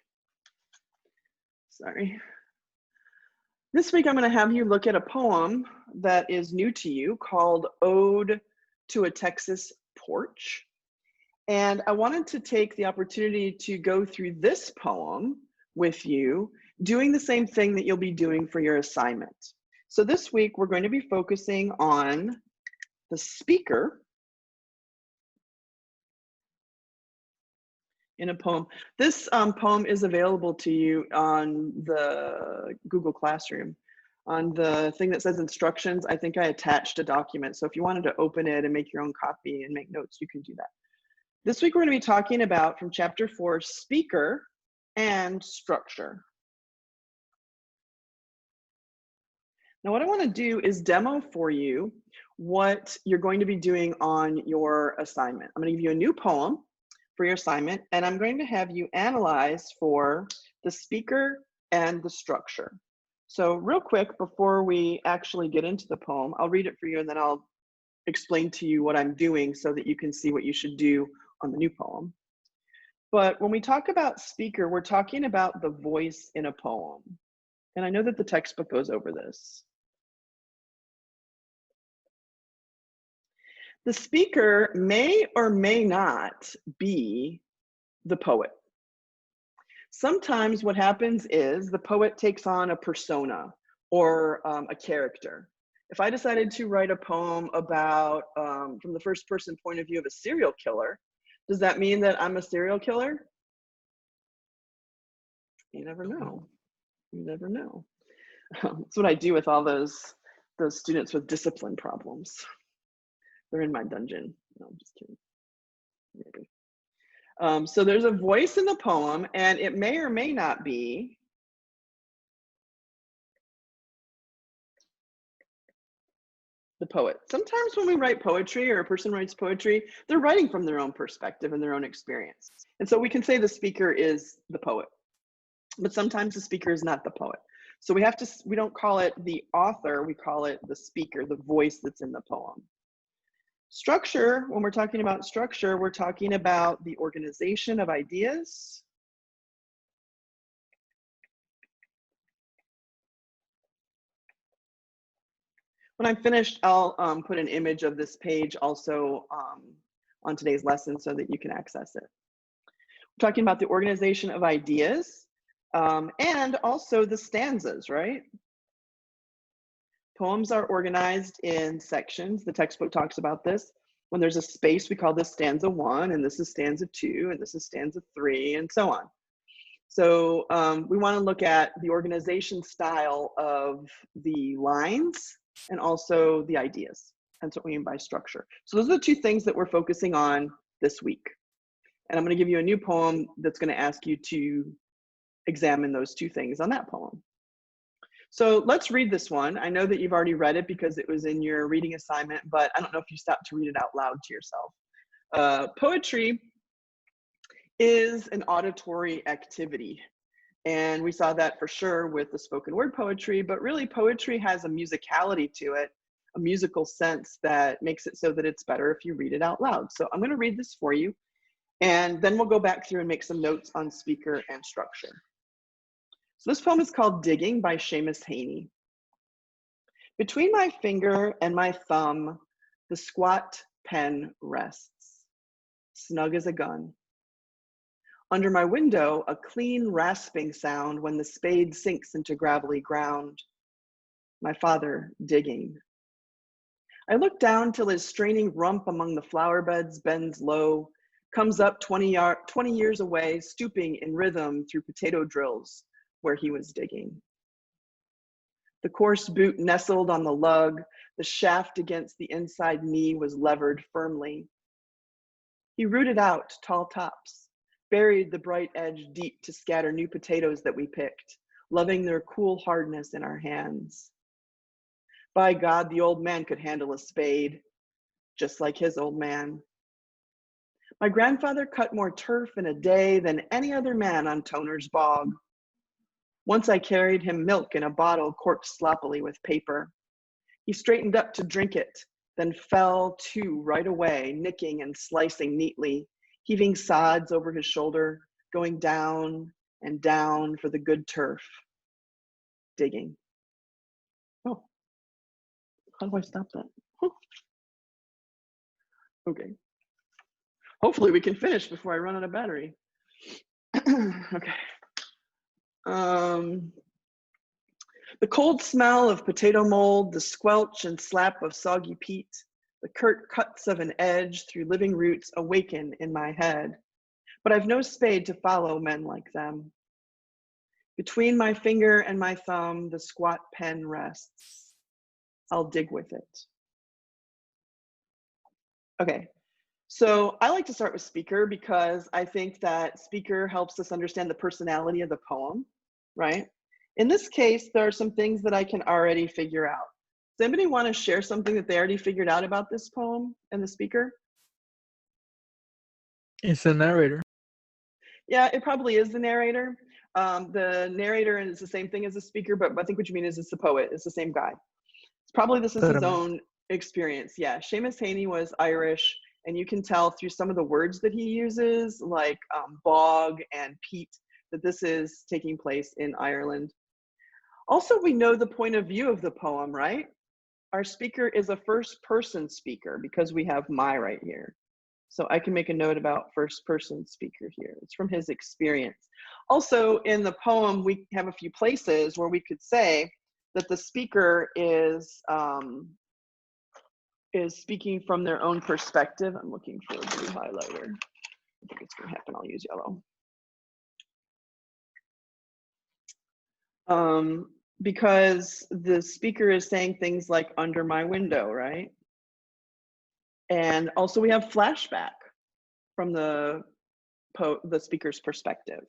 Sorry. This week, I'm going to have you look at a poem that is new to you called Ode to a Texas Porch. And I wanted to take the opportunity to go through this poem with you, doing the same thing that you'll be doing for your assignment. So this week, we're going to be focusing on the speaker in a poem. This poem is available to you on the Google Classroom. On the thing that says instructions, I think I attached a document. So if you wanted to open it and make your own copy and make notes, you can do that. This week, we're going to be talking about, from chapter 4, speaker and structure. Now, what I want to do is demo for you what you're going to be doing on your assignment. I'm going to give you a new poem for your assignment, and I'm going to have you analyze for the speaker and the structure. So real quick, before we actually get into the poem, I'll read it for you and then I'll explain to you what I'm doing so that you can see what you should do on the new poem. But when we talk about speaker, we're talking about the voice in a poem. And I know that the textbook goes over this. The speaker may or may not be the poet. Sometimes what happens is the poet takes on a persona or a character. If I decided to write a poem about, from the first person point of view of a serial killer, does that mean that I'm a serial killer? You never know. You never know. That's what I do with all those students with discipline problems. They're in my dungeon. No, I'm just kidding. Maybe. So there's a voice in the poem, and it may or may not be the poet. Sometimes when we write poetry or a person writes poetry, they're writing from their own perspective and their own experience. And so we can say the speaker is the poet, but sometimes the speaker is not the poet. So we don't call it the author, we call it the speaker, the voice that's in the poem. Structure, when we're talking about structure, we're talking about the organization of ideas. When I'm finished, I'll put an image of this page also on today's lesson so that you can access it. We're talking about the organization of ideas and also the stanzas, right? Poems are organized in sections. The textbook talks about this. When there's a space, we call this stanza 1, and this is stanza 2, and this is stanza 3, and so on. So we want to look at the organization style of the lines and also the ideas. That's what we mean by structure. So those are the two things that we're focusing on this week. And I'm going to give you a new poem that's going to ask you to examine those two things on that poem. So let's read this one. I know that you've already read it because it was in your reading assignment, but I don't know if you stopped to read it out loud to yourself. Poetry is an auditory activity. And we saw that for sure with the spoken word poetry, but really poetry has a musicality to it, a musical sense that makes it so that it's better if you read it out loud. So I'm going to read this for you, and then we'll go back through and make some notes on speaker and structure. So this poem is called Digging by Seamus Heaney. Between my finger and my thumb, the squat pen rests, snug as a gun. Under my window, a clean rasping sound when the spade sinks into gravelly ground. My father digging. I look down till his straining rump among the flower beds bends low, comes up 20 years away, stooping in rhythm through potato drills where he was digging. The coarse boot nestled on the lug, the shaft against the inside knee was levered firmly. He rooted out tall tops, buried the bright edge deep to scatter new potatoes that we picked, loving their cool hardness in our hands. By God, the old man could handle a spade, just like his old man. My grandfather cut more turf in a day than any other man on Toner's bog. Once I carried him milk in a bottle corked sloppily with paper. He straightened up to drink it, then fell to right away, nicking and slicing neatly, heaving sods over his shoulder, going down and down for the good turf, digging. Oh, how do I stop that? Okay. Hopefully we can finish before I run out of battery. Okay. The cold smell of potato mold, the squelch and slap of soggy peat, the curt cuts of an edge through living roots awaken in my head. But I've no spade to follow men like them. Between my finger and my thumb, the squat pen rests. I'll dig with it. Okay, so I like to start with speaker because I think that speaker helps us understand the personality of the poem, right? In this case, there are some things that I can already figure out. Does anybody want to share something that they already figured out about this poem and the speaker? It's the narrator. Yeah, it probably is the narrator. The narrator is the same thing as the speaker, but I think what you mean is it's the poet. It's the same guy. It's probably this is his own experience. Yeah, Seamus Heaney was Irish, and you can tell through some of the words that he uses, like bog and peat, that this is taking place in Ireland. Also, we know the point of view of the poem, right? Our speaker is a first person speaker because we have my right here. So I can make a note about first person speaker here. It's from his experience. Also in the poem, we have a few places where we could say that the speaker is speaking from their own perspective. I'm looking for a blue highlighter. I think it's gonna happen, I'll use yellow. Because the speaker is saying things like under my window, right? And also we have flashback from the speaker's perspective,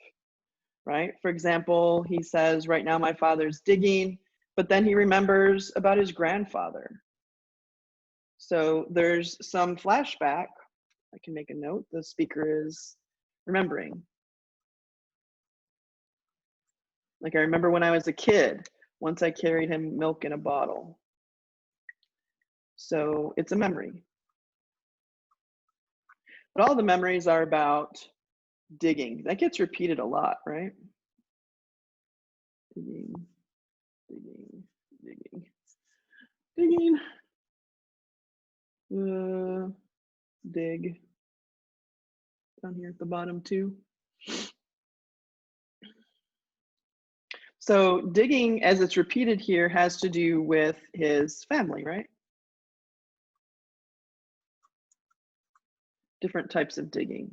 right? For example, he says, right now my father's digging, but then he remembers about his grandfather. So there's some flashback. I can make a note. The speaker is remembering. Like, I remember when I was a kid, once I carried him milk in a bottle. So it's a memory. But all the memories are about digging. That gets repeated a lot, right? Digging, digging, digging, digging. Dig down here at the bottom too. So digging, as it's repeated here, has to do with his family, right? Different types of digging.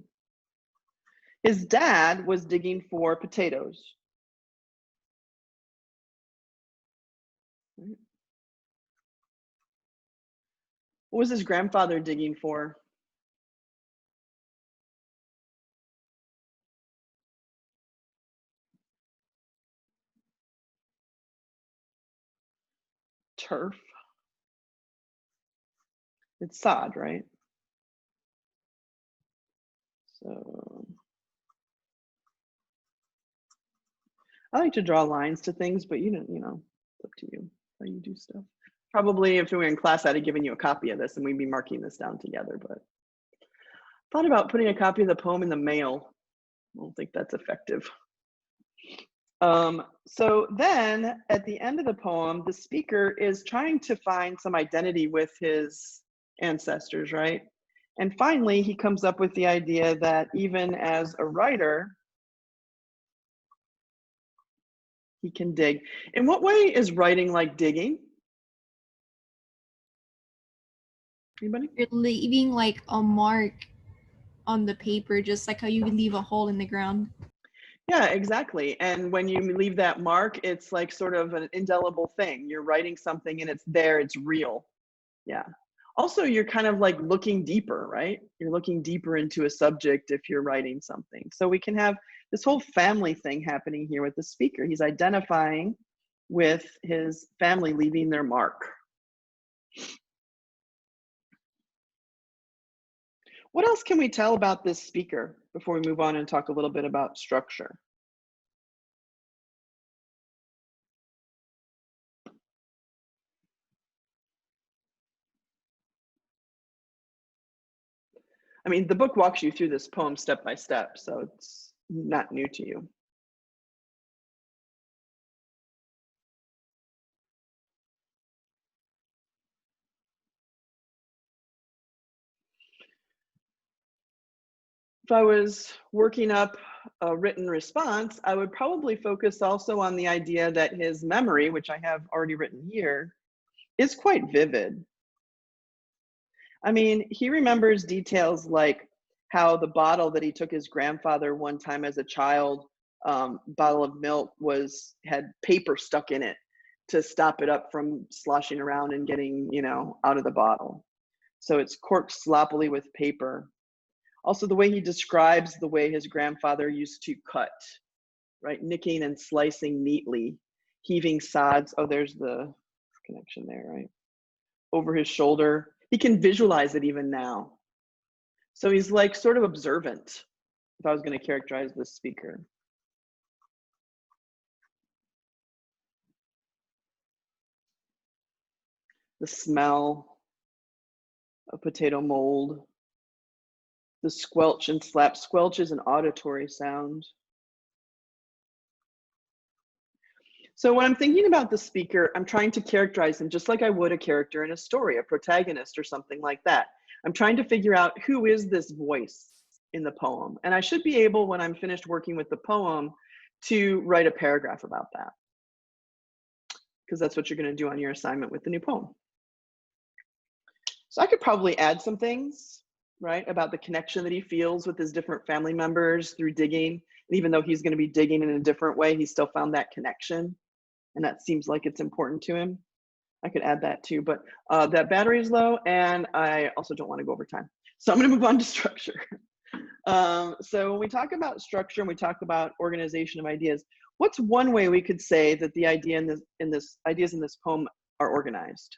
His dad was digging for potatoes. Right. What was his grandfather digging for? Turf. It's sod, right? So I like to draw lines to things, but you know, it's up to you how you do stuff. Probably if we were in class, I'd have given you a copy of this and we'd be marking this down together, but thought about putting a copy of the poem in the mail. I don't think that's effective. So then at the end of the poem, the speaker is trying to find some identity with his ancestors, right? And finally, he comes up with the idea that even as a writer, he can dig. In what way is writing like digging? Anybody? You're leaving like a mark on the paper, just like how you would leave a hole in the ground. Yeah, exactly. And when you leave that mark, it's like sort of an indelible thing. You're writing something and it's there, it's real. Yeah. Also, you're kind of like looking deeper, right? You're looking deeper into a subject if you're writing something. So we can have this whole family thing happening here with the speaker. He's identifying with his family leaving their mark. What else can we tell about this speaker before we move on and talk a little bit about structure? I mean, the book walks you through this poem step by step, so it's not new to you. If I was working up a written response, I would probably focus also on the idea that his memory, which I have already written here, is quite vivid. I mean, he remembers details like how the bottle that he took his grandfather one time as a child, bottle of milk, had paper stuck in it to stop it up from sloshing around and getting, out of the bottle. So it's corked sloppily with paper. Also, the way he describes the way his grandfather used to cut, right? Nicking and slicing neatly, heaving sods. Oh, there's the connection there, right? Over his shoulder. He can visualize it even now. So he's like sort of observant, if I was going to characterize this speaker. The smell of potato mold, the squelch and slap. Squelch is an auditory sound. So when I'm thinking about the speaker, I'm trying to characterize him just like I would a character in a story, a protagonist or something like that. I'm trying to figure out who is this voice in the poem. And I should be able, when I'm finished working with the poem, to write a paragraph about that. Because that's what you're going to do on your assignment with the new poem. So I could probably add some things, right, about the connection that he feels with his different family members through digging. And even though he's going to be digging in a different way, he still found that connection. And that seems like it's important to him. I could add that too, but that battery is low and I also don't want to go over time. So I'm going to move on to structure. So when we talk about structure and we talk about organization of ideas, what's one way we could say that the ideas in this poem are organized?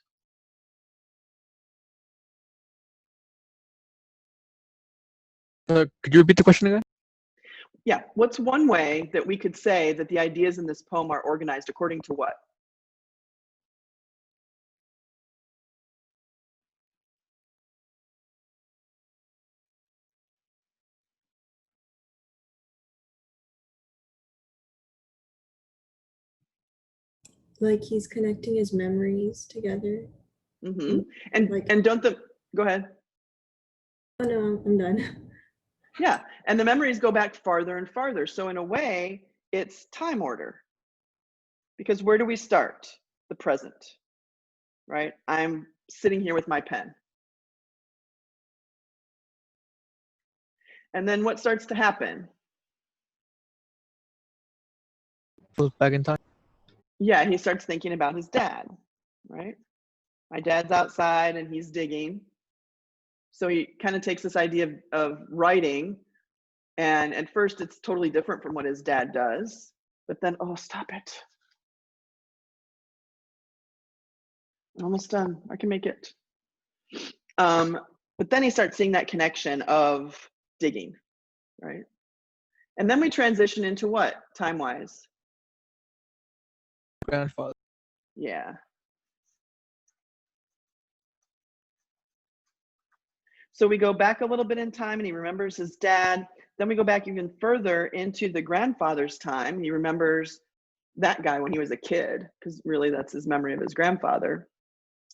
Could you repeat the question again? Yeah, what's one way that we could say that the ideas in this poem are organized according to what? Like he's connecting his memories together. Mm-hmm. Like- And don't the, go ahead. Oh no, I'm done. Yeah, and the memories go back farther and farther. So in a way, it's time order. Because where do we start? The present, right? I'm sitting here with my pen. And then what starts to happen? Goes back in time. Yeah, he starts thinking about his dad, right? My dad's outside and he's digging. So he kind of takes this idea of writing, and at first it's totally different from what his dad does, but then, oh, stop it. Almost done, I can make it. But then he starts seeing that connection of digging, right? And then we transition into what, time-wise? Grandfather. Yeah. So we go back a little bit in time and he remembers his dad. Then we go back even further into the grandfather's time. He remembers that guy when he was a kid, because really that's his memory of his grandfather.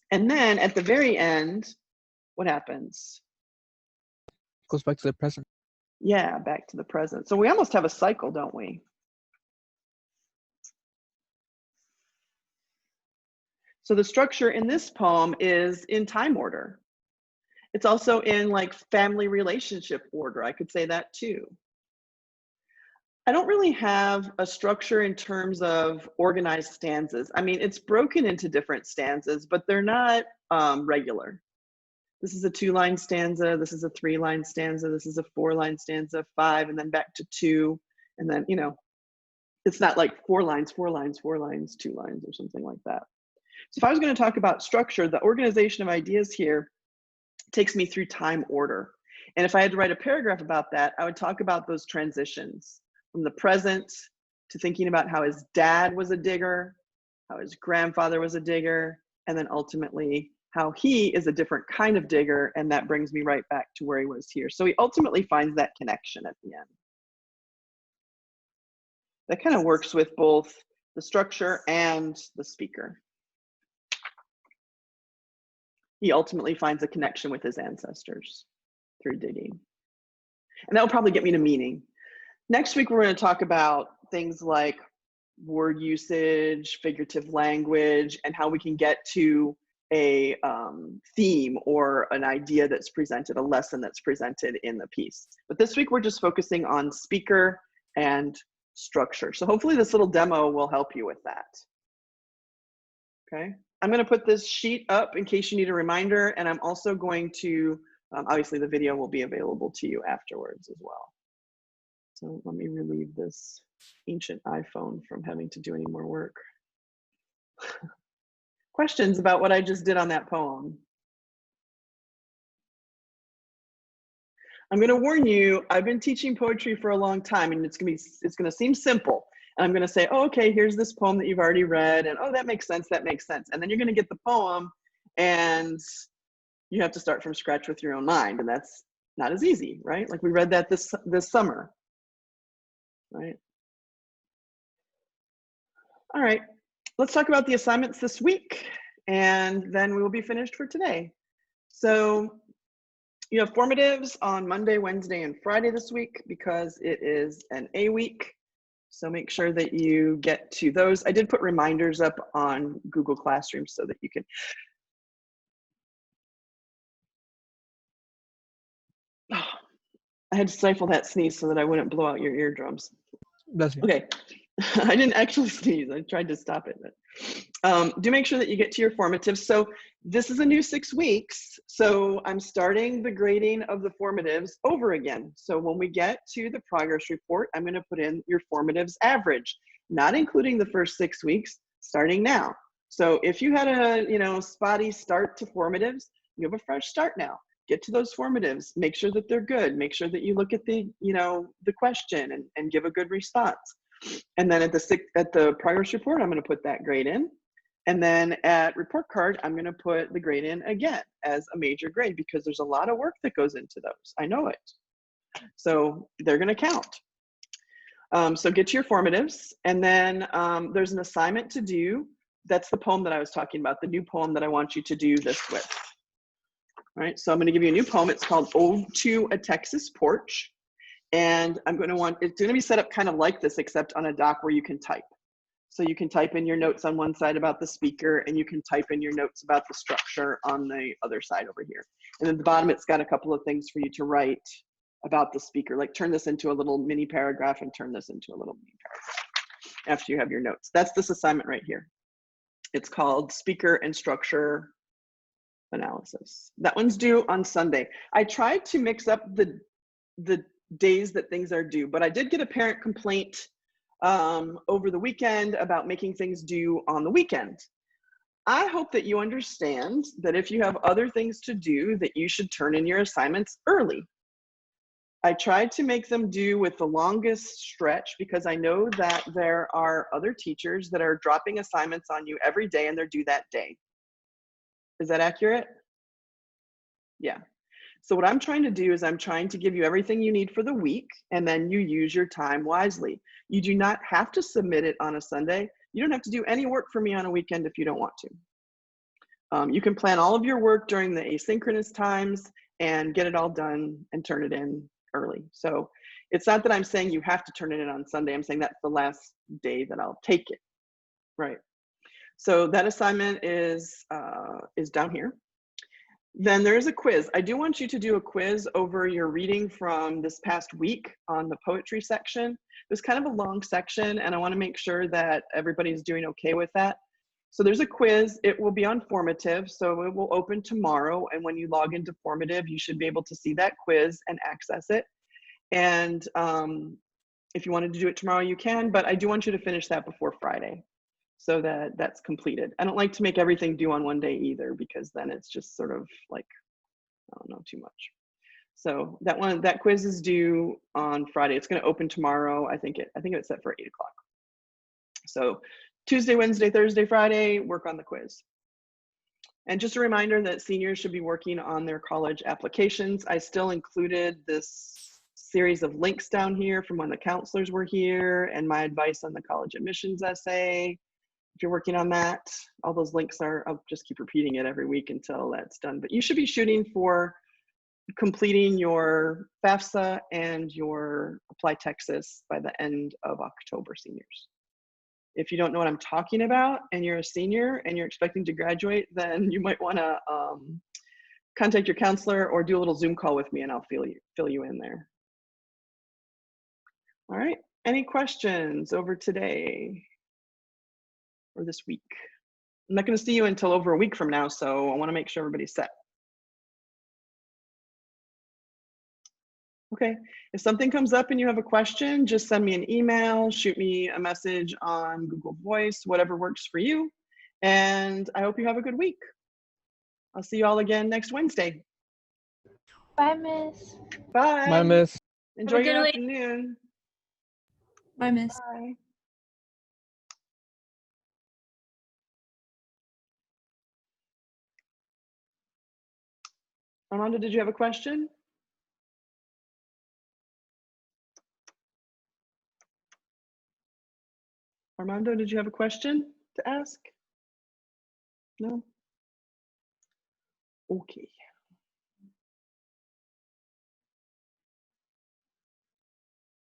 And then at the very end, what happens? Goes back to the present. Yeah, back to the present. So we almost have a cycle, don't we? So the structure in this poem is in time order. It's also in like family relationship order. I could say that too. I don't really have a structure in terms of organized stanzas. I mean, it's broken into different stanzas, but they're not regular. This is a 2-line stanza. This is a 3-line stanza. This is a 4-line stanza, 5, and then back to 2. And then, you know, it's not like 4 lines, 4 lines, 4 lines, 2 lines, or something like that. So if I was going to talk about structure, the organization of ideas here takes me through time order. And if I had to write a paragraph about that, I would talk about those transitions from the present to thinking about how his dad was a digger, how his grandfather was a digger, and then ultimately how he is a different kind of digger. And that brings me right back to where he was here. So he ultimately finds that connection at the end. That kind of works with both the structure and the speaker. He ultimately finds a connection with his ancestors through digging. And that will probably get me to meaning. Next week, we're going to talk about things like word usage, figurative language, and how we can get to a theme or an idea that's presented, a lesson that's presented in the piece. But this week, we're just focusing on speaker and structure. So hopefully this little demo will help you with that. Okay. I'm going to put this sheet up in case you need a reminder, and I'm also going to, obviously the video will be available to you afterwards as well. So let me relieve this ancient iPhone from having to do any more work. Questions about what I just did on that poem? I'm going to warn you, I've been teaching poetry for a long time, and it's going to seem simple. And I'm going to say, oh, okay, here's this poem that you've already read, and oh, that makes sense, that makes sense. And then you're going to get the poem, and you have to start from scratch with your own mind, and that's not as easy, right? Like we read that this summer, right? All right, let's talk about the assignments this week, and then we will be finished for today. So you have formatives on Monday, Wednesday, and Friday this week because it is an A week. So make sure that you get to those. I did put reminders up on Google Classroom so that you can. Oh, I had to stifle that sneeze so that I wouldn't blow out your eardrums. Bless you. Okay, I didn't actually sneeze. I tried to stop it. But, do make sure that you get to your formatives. So this is a new 6 weeks. So I'm starting the grading of the formatives over again. So when we get to the progress report, I'm going to put in your formatives average, not including the first 6 weeks, starting now. So if you had a spotty start to formatives, you have a fresh start now. get to those formatives, make sure that they're good, make sure that you look at the, you know, the question and give a good response. And then at the progress report, I'm going to put that grade in. And then at report card, I'm going to put the grade in again as a major grade, because there's a lot of work that goes into those. I know it. So they're going to count. So get to your formatives. And then there's an assignment to do. That's the poem that I was talking about, the new poem that I want you to do this with. All right, so I'm going to give you a new poem. It's called Ode to a Texas Porch. And it's going to be set up kind of like this, except on a doc where you can type. So you can type in your notes on one side about the speaker, and you can type in your notes about the structure on the other side over here. And at the bottom, it's got a couple of things for you to write about the speaker, like turn this into a little mini paragraph and turn this into a little mini paragraph after you have your notes. That's this assignment right here. It's called Speaker and Structure Analysis. That one's due on Sunday. I tried to mix up the days that things are due, but I did get a parent complaint over the weekend about making things due on the weekend. I hope that you understand that if you have other things to do, that you should turn in your assignments early. I tried to make them due with the longest stretch because I know that there are other teachers that are dropping assignments on you every day and they're due that day. Is that accurate? Yeah. So what I'm trying to do is I'm trying to give you everything you need for the week, and then you use your time wisely. You do not have to submit it on a Sunday. You don't have to do any work for me on a weekend if you don't want to. You can plan all of your work during the asynchronous times and get it all done and turn it in early. So it's not that I'm saying you have to turn it in on Sunday. I'm saying that's the last day that I'll take it, right? So that assignment is down here. Then there is a quiz. I do want you to do a quiz over your reading from this past week on the poetry section. There's kind of a long section, and I want to make sure that everybody's doing okay with that. So there's a quiz. It will be on formative, so it will open tomorrow, and when you log into formative, you should be able to see that quiz and access it. And if you wanted to do it tomorrow, you can, but I do want you to finish that before Friday, so that that's completed. I don't like to make everything due on one day either, because then it's just sort of like, I don't know, too much. So that quiz is due on Friday. It's going to open tomorrow. I think it's set for 8 o'clock. So Tuesday, Wednesday, Thursday, Friday, work on the quiz. And just a reminder that seniors should be working on their college applications. I still included this series of links down here from when the counselors were here and my advice on the college admissions essay. If you're working on that, all those links are, I'll just keep repeating it every week until that's done. But you should be shooting for completing your FAFSA and your Apply Texas by the end of October, seniors. If you don't know what I'm talking about and you're a senior and you're expecting to graduate, then you might want to contact your counselor or do a little Zoom call with me and I'll fill you in there. All right, any questions over today? Or this week? I'm not going to see you until over a week from now, so I want to make sure everybody's set. Okay, if something comes up and you have a question, just send me an email, shoot me a message on Google Voice, whatever works for you. And I hope you have a good week. I'll see you all again next Wednesday. Bye, Miss. Bye. Bye, Miss. Enjoy Have a your good week. afternoon. Bye, Miss. Bye. Armando, did you have a question? Armando, did you have a question to ask? No? Okay.